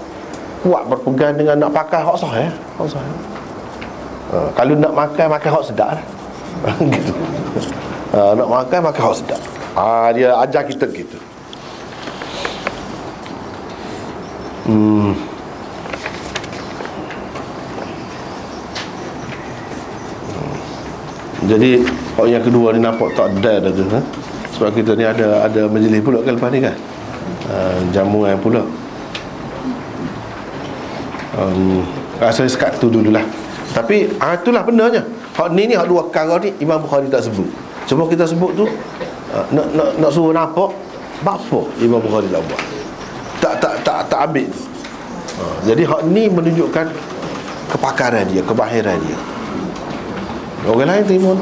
kuat berpegang dengan nak pakai hak sahih, hak sahih. Kalau nak makan hak sedap lah. Gitu. Nak makan hak sedap. Dia ajar kita gitu. Jadi yang kedua ni nampak tak ada dah tu, sebab kita ni ada majlis pula kan lepas ni kan, jamuan pula. Saya sekat tu dululah. Tapi itulah benarnya. Hak ni hak dua perkara ni Imam Bukhari tak sebut. Cuma kita sebut tu nak suruh nampak apa Imam Bukhari tak buat. Tak ambil tu. Jadi hak ni menunjukkan kepakaran dia, kemahiran dia. Orang lain terima,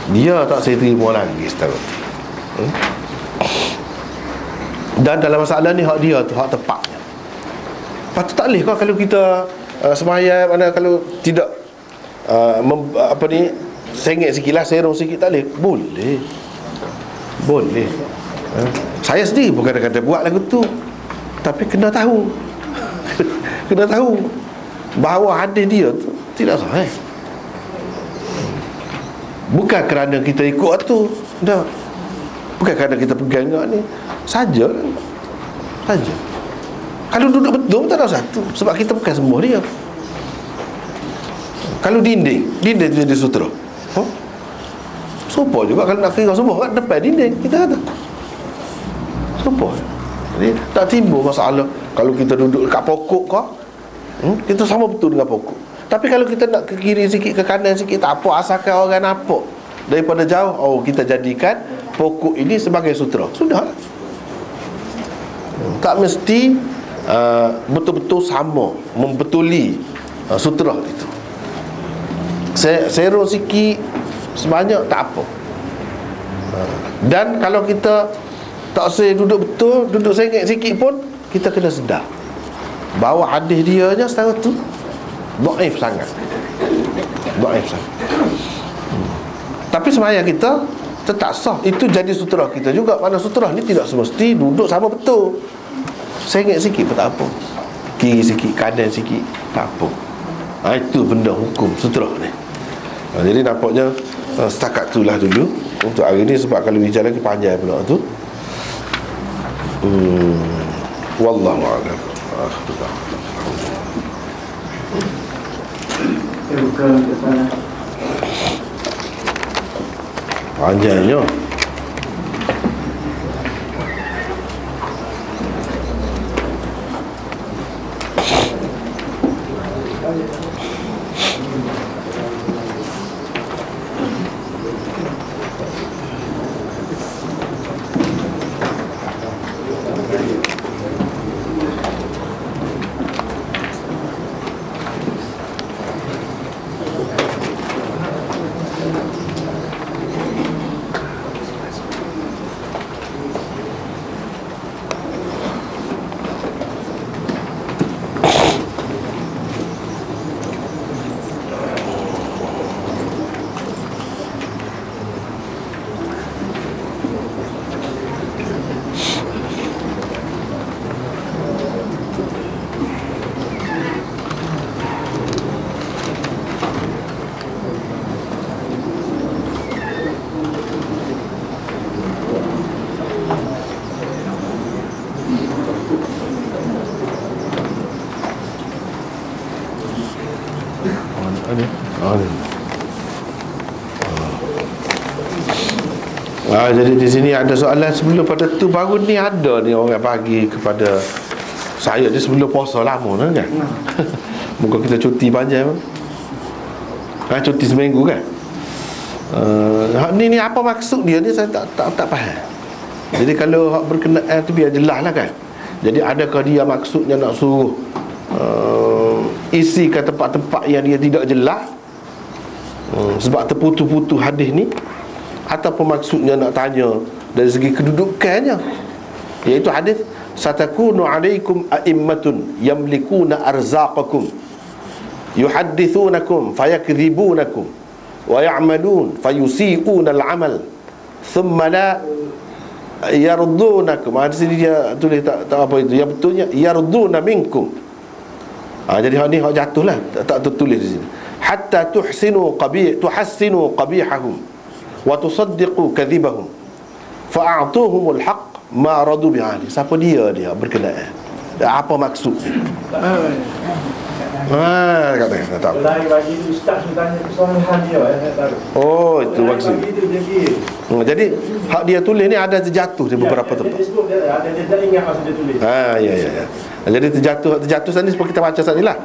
dia tak saya terima lagi sekarang. Dan dalam masalah ni hak dia tu, hak tepatnya. Patut tak boleh kalau kita sembahyang mana kalau tidak sengit sikit lah, serong sikit, tak boleh. Boleh. Saya sendiri bukan kata buat lagu tu, tapi kena tahu kena tahu bahawa hadis dia tu tidak sahih. Bukan kerana kita ikut tu, dah. Bukan kerana kita pegang ni saja. Kalau duduk betul tak ada satu, sebab kita bukan sembuh dia. Kalau dinding tu jadi sutera, serupa juga kalau nak kira sembuh kat depan dinding kita kata serupa. Jadi tak timbul masalah kalau kita duduk dekat pokok ke, kita sama betul dengan pokok. Tapi kalau kita nak ke kiri sikit, ke kanan sikit, tak apa, asalkan orang nampak daripada jauh, kita jadikan pokok ini sebagai sutera, sudah. Tak mesti betul-betul sama membetuli sutera itu. Serong sikit sebanyak tak apa. Dan kalau kita tak usah duduk betul, duduk sengit sikit pun, kita kena sedar bahawa hadis dia nya setara tu dhaif sangat. Tapi semaya kita tetap sah, itu jadi sutera kita juga. Mana sutera ni tidak semesti duduk sama betul, sengit sikit pun tak apa, kiri sikit, kanan sikit, tak apa. Itu benda hukum sutera ni. Jadi nampaknya setakat itulah dulu untuk hari ni, sebab kalau bicara lagi panjang pula tu. Wallahu a'lam. Panjangnya. Jadi di sini ada soalan sebelum pada tu, baru ni ada ni orang bagi kepada saya dia sebelum puasa lama kan. Muka kita cuti panjang cuti seminggu kan. Ni apa maksud dia ni, saya tak faham. Jadi kalau hak berkenaan tu biar jelas lah kan. Jadi adakah dia maksudnya nak suruh isikan tempat-tempat yang dia tidak jelas, sebab terputus-putus hadis ni, ataupun maksudnya nak tanya dari segi kedudukannya, iaitu hadis satakunu alaikum a'immatun yamlikuna arzaqakum yuhaddithunakum fayakdhibunakum wa ya'malun fayusi'una al-amal thumma la yardunakum. Di sini dia tulis tak apa itu. Yang betulnya yarduna minkum. Jadi hak ni hak jatuhlah, tak tertulis di sini. Hatta tuhassinu qabihahum wa tusaddiqu kadhibahum fa'atuhumul haqq ma radu bi'ali. Siapa dia berkenaan? Apa maksud? Kata tak. Lari bagi tu ustaz tu tanya kesalahan dia, saya tahu. Oh, itu maksud. Jadi hak dia tulis ni ada terjatuh di beberapa tempat. Dia tak ingat masa dia tulis. Ya. Jadi terjatuh tadi seperti kita baca tadi lah.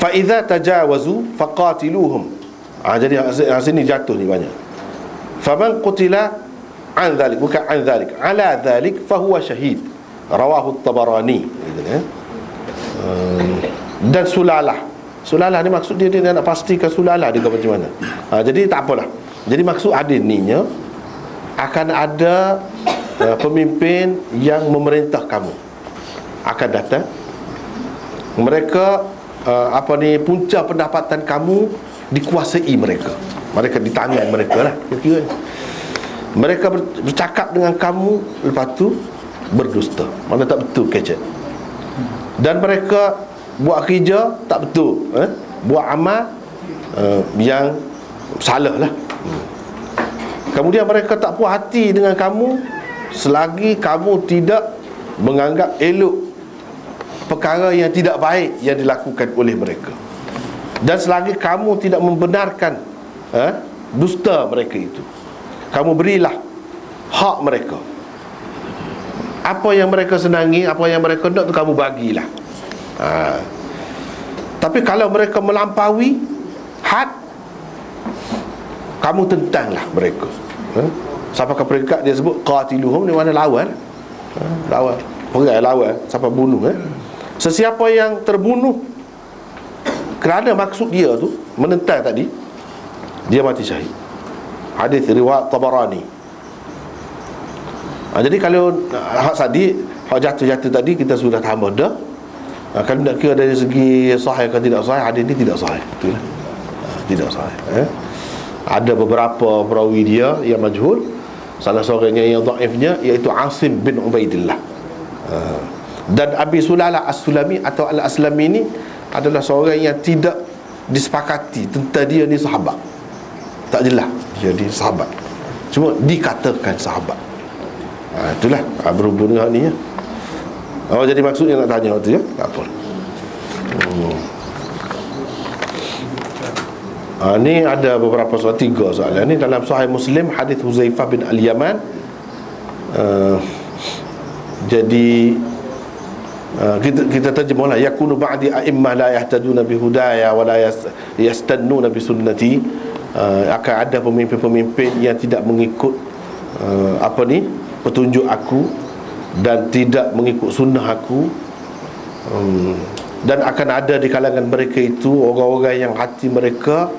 Fa idza tajawazu faqatiluhum. Jadi sini jatuh ni banyak. Faman qutila an dhalik, bukan an dhalik, ala dhalik fahuwa syahid. Rawahu at-Tabarani. Dan sulalah ni maksud dia nak pastikan sulalah dia macam mana. Jadi tak apalah. Jadi maksud hadis ni nya akan ada pemimpin yang memerintah kamu akan datang. Mereka punca pendapatan kamu dikuasai mereka di tangan mereka lah, kira-kira. Mereka bercakap dengan kamu, lepas tu berdusta, mana tak betul kecek. Dan mereka buat kerja tak betul, buat amal yang salah lah. Kemudian mereka tak puas hati dengan kamu selagi kamu tidak menganggap elok perkara yang tidak baik yang dilakukan oleh mereka, dan selagi kamu tidak membenarkan dusta mereka itu, kamu berilah hak mereka. Apa yang mereka senangi, apa yang mereka nak tu kamu bagilah. Tapi kalau mereka melampaui had, kamu tentanglah mereka. Sampai ke peringkat dia sebut qatiluhum, di mana lawan. Lawan, perang lawan sampai bunuh. Sesiapa yang terbunuh kerana maksud dia tu menentang tadi, dia mati syahid. Hadis riwayat Tabarani. Jadi kalau hak tadi, hak jatuh tadi kita sudah tambah dah. Kalau nak kira dari segi sahih atau tidak sahih, hadis ni tidak sahih. Itulah. Tidak sahih. Ada beberapa perawi dia yang majhul. Salah seorangnya yang dhaifnya iaitu Asim bin Ubaidillah. Dan Abi Sulalah As-Sulami atau Al-Aslami ni adalah seorang yang tidak disepakati tentang dia ni sahabat. Tak jelas dia ni sahabat, cuma dikatakan sahabat. Itulah berhubung dengan ni ya. Jadi maksudnya nak tanya waktu ya, tak apa. Ni ada beberapa soalan, 3 soalan ni dalam Sahih Muslim, hadis Huzaifah bin Al-Yaman. Jadi kita terjemahlah, yakunu ba'di a'immah la yahtaduna bihudaya wa la yastannuna bi sunnati. Akan ada pemimpin-pemimpin yang tidak mengikut petunjuk aku dan tidak mengikut sunnah aku. Dan akan ada di kalangan mereka itu orang-orang yang hati mereka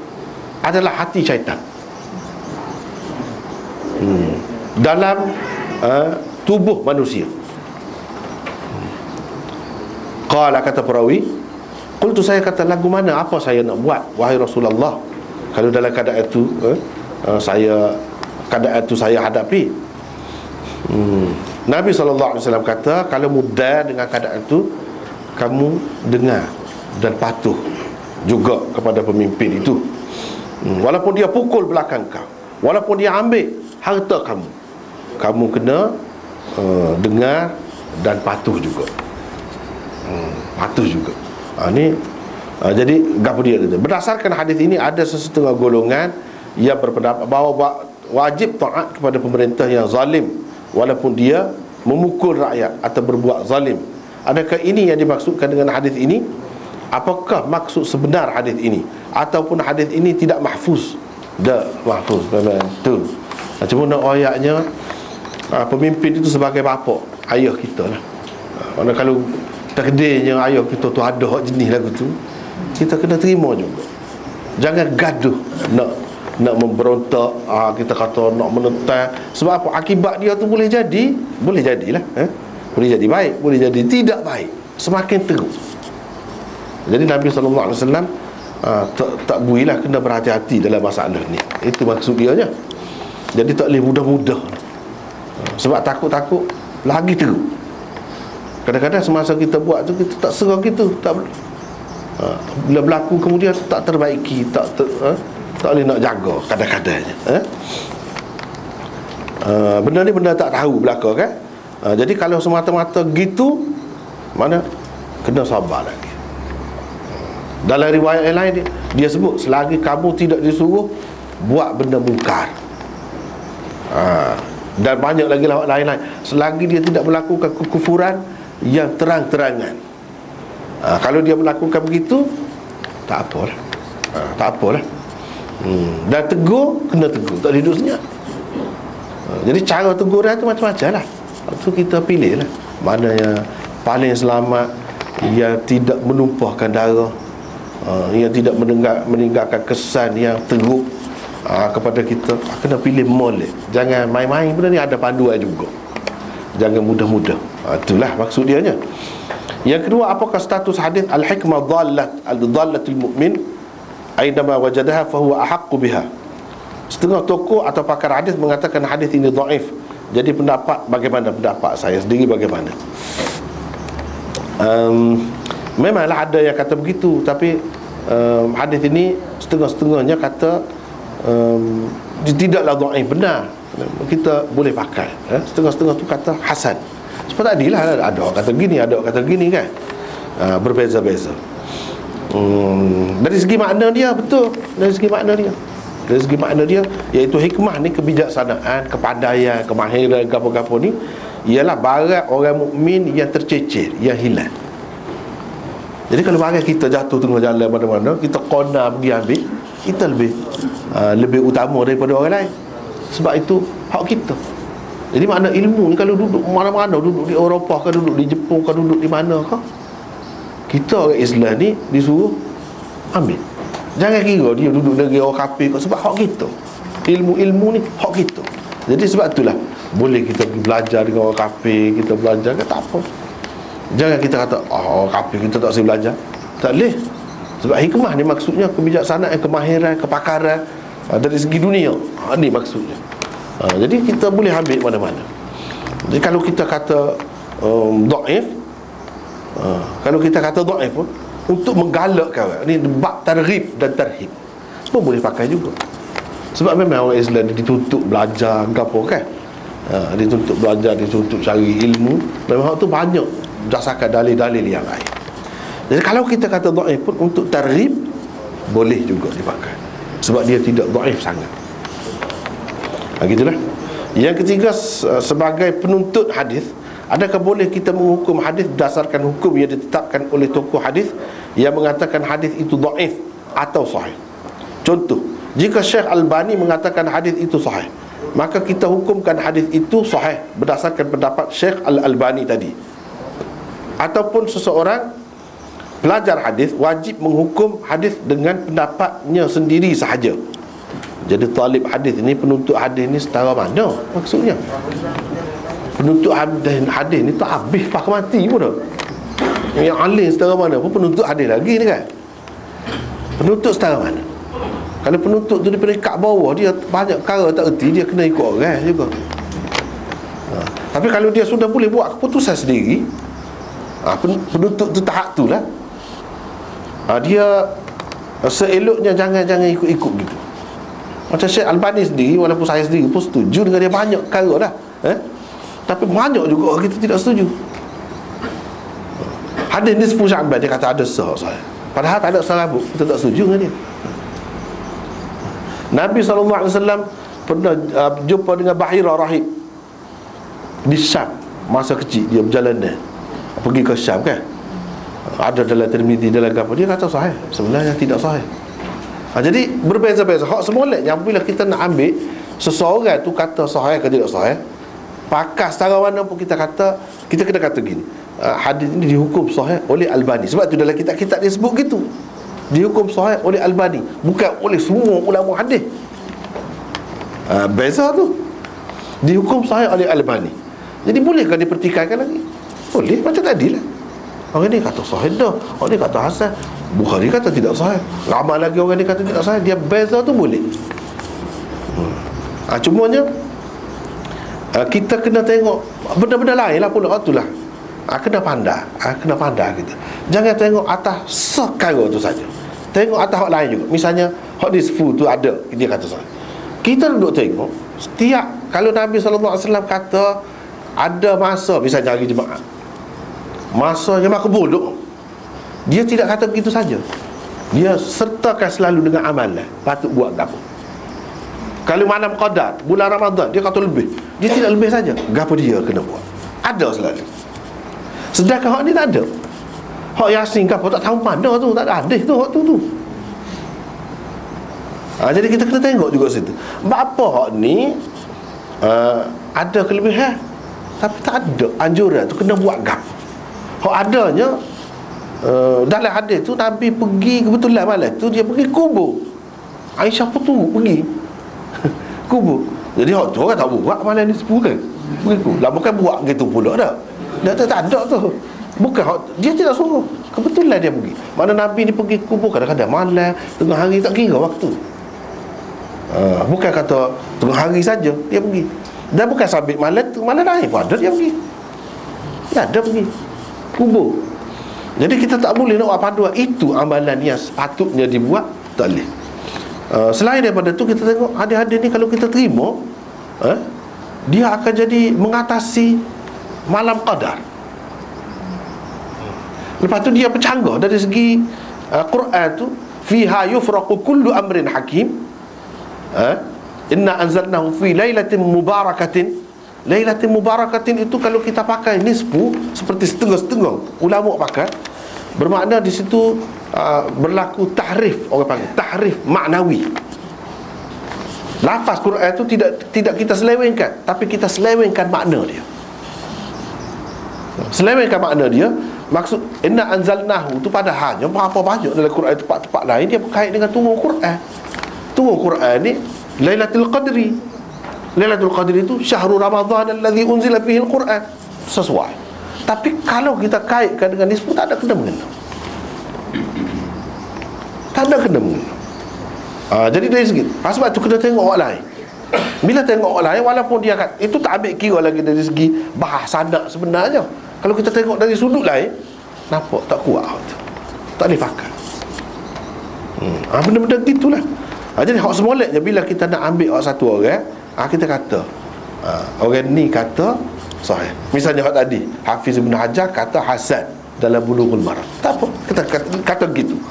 adalah hati syaitan. Dalam tubuh manusia. Qala, kata perawi, qultu, saya kata, lagu mana, apa saya nak buat wahai Rasulullah kalau dalam keadaan itu keadaan itu saya hadapi. Nabi SAW kata, kalau mudah dengan keadaan itu, kamu dengar dan patuh juga kepada pemimpin itu. Walaupun dia pukul belakang kau, walaupun dia ambil harta kamu, kamu kena dengar dan patuh juga. Patuh juga. Jadi gapo dia kata. Berdasarkan hadis ini ada sesetengah golongan yang berpendapat bahawa wajib taat kepada pemerintah yang zalim walaupun dia memukul rakyat atau berbuat zalim. Adakah ini yang dimaksudkan dengan hadis ini? Apakah maksud sebenar hadis ini ataupun hadis ini tidak mahfuz? Tak mahfuz memang tu. Cuma nak ayatnya pemimpin itu sebagai bapa, ayah kita lah. Mana kalau takdirnya ayah kita tu ada hak jenis lagu tu, kita kena terima juga. Jangan gaduh nak memberontak, kita kata nak menentang. Sebab apa? Akibat dia tu boleh jadilah, boleh jadi baik, boleh jadi tidak baik, semakin teruk. Jadi Nabi SAW tak builah, kena berhati-hati dalam masalah ni. Itu maksud dia je. Jadi tak boleh mudah-mudah. Sebab takut-takut lagi teruk. Kadang-kadang semasa kita buat tu, kita tak serah gitu, tak bila berlaku kemudian tak terbaiki, tak boleh nak jaga kadang-kadangnya. Benda ni benda tak tahu belaka kan. Jadi kalau semata-mata gitu, mana kena sabar lagi. Dalam riwayat yang lain dia sebut, selagi kamu tidak disuruh buat benda mungkar, dan banyak lagi lain-lain, selagi dia tidak melakukan kekufuran yang terang-terangan. Kalau dia melakukan begitu, tak apalah, tak apalah. Dan tegur, kena tegur, tak hidup senyap. Jadi cara teguran tu macam-macam lah. Itu kita pilih lah mana yang paling selamat, yang tidak menumpahkan darah, yang tidak meninggalkan kesan yang teruk kepada kita. Kena pilih molek. Jangan main-main. Benda ni ada panduan juga. Jangan mudah-mudah. Itulah maksud dia nya. Yang kedua, apakah status hadis al-hikmah dhallatul mu'min aidama wajadaha fahuwa ahaqqu biha. Setengah tokoh atau pakar hadis mengatakan hadis ini dhaif. Jadi pendapat bagaimana? Pendapat saya sendiri bagaimana? Memanglah ada yang kata begitu, tapi hadis ini setengah-setengahnya kata tidaklah dhaif, benar, kita boleh pakai. Setengah-setengah tu kata hasan. Sebab tadi lah ada orang kata gini, ada orang kata gini kan. Berbeza-beza. Dari segi makna dia betul. Dari segi makna dia iaitu hikmah ni, kebijaksanaan, kepandaian, kemahiran, gapo-gapo ni ialah barang orang mukmin yang tercecer, yang hilang. Jadi kalau barang kita jatuh tengah jalan mana-mana, kita kona pergi ambil, kita lebih utama daripada orang lain. Sebab itu hak kita. Jadi makna ilmu ni, kalau duduk mana-mana, duduk di Eropah ke, duduk di Jepun ke, duduk di mana ke, kita orang Islam ni disuruh ambil. Jangan kira dia duduk negeri orang kafir ke, sebab hak kita. Ilmu-ilmu ni hak kita. Jadi sebab itulah boleh kita pergi belajar dengan orang kafir, kita belajar ke, tak apa. Jangan kita kata orang kafir kita tak boleh belajar. Tak boleh. Sebab hikmah ni maksudnya kebijaksanaan, kemahiran, kepakaran dari segi dunia. Ni maksudnya. Jadi kita boleh ambil mana-mana. Jadi kalau kita kata dhaif, kalau kita kata dhaif pun untuk menggalakkan orang ni, bab targhib dan tarhib pun boleh pakai juga. Sebab memang orang Islam dituntut belajar apa kan, dituntut belajar, dituntut cari ilmu. Memang tu banyak berdasarkan dalil-dalil yang lain. Jadi kalau kita kata dhaif pun untuk targhib boleh juga dipakai, sebab dia tidak dhaif sangat. Gitulah. Yang ketiga, sebagai penuntut hadis, adakah boleh kita menghukum hadis berdasarkan hukum yang ditetapkan oleh tokoh hadis yang mengatakan hadis itu dhaif atau sahih? Contoh, jika Syekh Albani mengatakan hadis itu sahih, maka kita hukumkan hadis itu sahih berdasarkan pendapat Syekh Al-Albani tadi. Ataupun seseorang pelajar hadis wajib menghukum hadis dengan pendapatnya sendiri sahaja. Jadi talib hadis ni, penuntut hadis ni setara mana maksudnya? Penuntut hadis ni tak habis pak mati pun dah. Yang alim setara mana pun penuntut hadis lagi ni kan. Penuntut setara mana? Kalau penuntut tu di peringkat bawah, dia banyak perkara tak erti, dia kena ikut orang juga. Tapi kalau dia sudah boleh buat keputusan sendiri, penuntut tu tahap tu lah, dia seeloknya jangan ikut-ikut gitu. Macam Syekh Albani sendiri, walaupun saya sendiri pun setuju dengan dia banyak perkara dah, Tapi banyak juga orang kita tidak setuju. Hadis ni 10 Sya'ban dia kata ada sah saya. Padahal tak ada salabuk, kita tak setuju dengan dia. Nabi SAW pernah jumpa dengan Bahira Rahib di Syam masa kecil, dia berjalan pergi ke Syam kan. Ada dalam Tirmizi, dalam apa, dia kata sahih, sebenarnya tidak sahih. Jadi berbeza-beza hak semoleknya. Bila kita nak ambil seseorang tu kata sahih ke tidak sahih, pakar secara mana pun kita kata, kita kena kata gini, hadis ini dihukum sahih oleh Albani. Sebab tu dalam kitab-kitab dia sebut gitu, dihukum sahih oleh Albani, bukan oleh semua ulama hadis. Beza tu, dihukum sahih oleh Albani. Jadi bolehkah dipertikaikan lagi? Boleh, macam tadi lah. Orang ni kata sahih dah, orang ni kata hasan, Bukhari kata tidak sahih, ramai lagi orang ni kata tidak sahih. Dia beza tu boleh. Cumanya kita kena tengok benda-benda lain lah pula. Itulah kena pandai, kena pandai kita. Jangan tengok atas sekarang tu saja, tengok atas hak lain juga. Misalnya hak disfu tu ada, dia kata sahih. Kita duduk tengok setiap, kalau Nabi SAW kata ada masa, misalnya hari Jumaat, masa yang makbul tu, dia tidak kata begitu saja, dia sertakan selalu dengan amalan patut buat apa. Kalau malam qadar, bulan Ramadan, dia kata lebih, dia tidak lebih saja, gapo dia kena buat, ada selalu. Sedangkan hak ni tak ada. Hak Yasin gapo tak tahu mana tu, tak ada hadis tu hak tu. Jadi kita kena tengok juga situ. Apa hak ni ada kelebihan, tapi tak ada anjuran tu kena buat gapo. Hak adanya dalam hadis tu, Nabi pergi kebetulan malam tu, dia pergi kubur Aisyah pun tunggu pergi kubur. Jadi hak tu orang tak buat malam ni 10 kan, pergi kubur lah, bukan buat gitu pula dah. Dah tak ada tu. Bukan hak, dia tidak suruh, kebetulan dia pergi. Mana Nabi ni pergi kubur kadang-kadang malam, tengah hari, tak kira waktu. Bukan kata tengah hari saja dia pergi. Dan bukan sabit malam tu, malam lain pun ada dia pergi. Dia ada pergi kubur. Jadi kita tak boleh nak buat paduan. Itu amalan yang sepatutnya dibuat, tak boleh. Selain daripada tu, kita tengok hadis-hadis ni kalau kita terima, dia akan jadi mengatasi malam qadar. Lepas tu dia bercanggah dari segi Quran tu, fiha yufraqu kullu amrin hakim. Inna anzalnahu fi lailatin mubarakatin. Lailatin mubarakatin itu kalau kita pakai nisbu seperti setengah-setengah ulama pakai, bermakna di situ berlaku tahrif, orang panggil tahrif maknawi. Lafaz Quran itu tidak kita selewengkan, tapi kita selewengkan makna dia. Selewengkan makna dia. Maksud inna anzalnahu itu padahalnya berapa banyak dalam Quran tempat-tempat lain dia berkait dengan turun Quran. Turun Quran ni Lailatul Qadri. Lailatul Qadri itu syahrul Ramadan alladhi unzila fihi al-Quran. Sesuai. Tapi kalau kita kaitkan dengan nisbah, tak ada kena-mengena. Tak ada kena-mengena. Jadi dari segi sebab tu kena tengok orang lain. Bila tengok orang lain, walaupun dia kata, itu tak ambil kira lagi dari segi bahasa nak sebenarnya. Kalau kita tengok dari sudut lain, nampak tak kuat tu, tak boleh pakai. Benda-benda gitulah. Jadi hak semoleknya bila kita nak ambil orang satu orang, kita kata orang ni kata sahih. Misalnya hak tadi Hafiz Ibn Hajar kata hasan dalam Bulughul Maram, tak apa, kita kata gitu.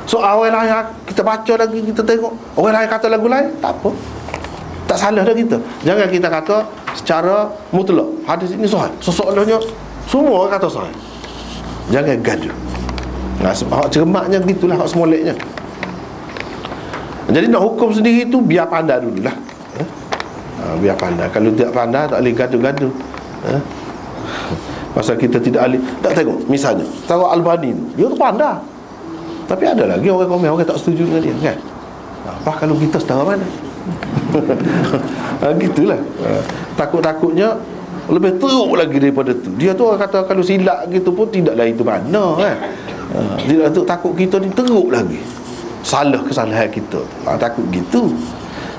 So orang lain kita baca lagi, kita tengok orang lain kata lagu lain, tak apa, tak salah dah kita. Jangan kita kata secara mutlak hadis ini sahih, sesoalnya semua orang kata sahih. Jangan gaduh. Sebab hak cermaknya gitulah, hak semoleknya. Jadi nak hukum sendiri tu biar pandai dululah. Biar pandai. Kalau tidak pandai, tak boleh gaduh-gaduh. Pasal kita tidak ahli. Tak tengok, misalnya tahu Albani dia tu pandai, tapi ada lagi orang komen, orang tak setuju dengan dia kan. Apa kalau kita setara mana? Gitulah. Takut-takutnya lebih teruk lagi daripada tu. Dia tu orang kata kalau silap gitu pun tidaklah itu mana kan. Dia tu takut kita ni teruk lagi, salah kesalahan kita. Takut gitu.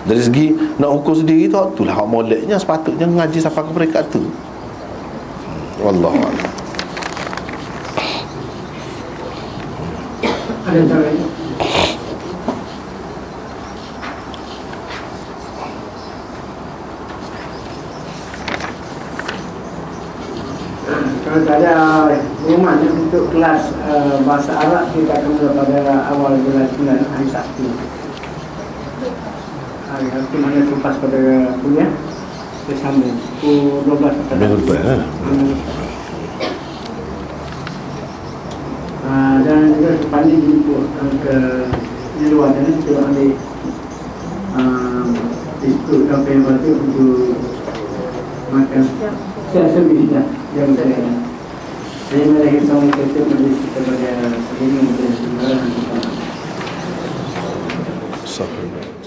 Dari segi nak hukum sendiri tu, itulah hak moleknya, sepatutnya ngaji sampai ke mereka tu. Wallahu a'lam. Ada cara ini. Kalau tak ada pengumuman untuk kelas bahasa Arab, kita akan mula pada awal bulan 9 hari Sabtu. Hari Sabtu mana lepas pada kuliah, kita sambung pukul 12 petang. Minggu depan Dan juga sepanding jemput ke di luar sana, kita ambil ikut kampanye batu untuk makan siasat bisnya yang saya. Saya melahirkan kita majlis kita pada sebelum kita sembarang kita. Astagfirullah.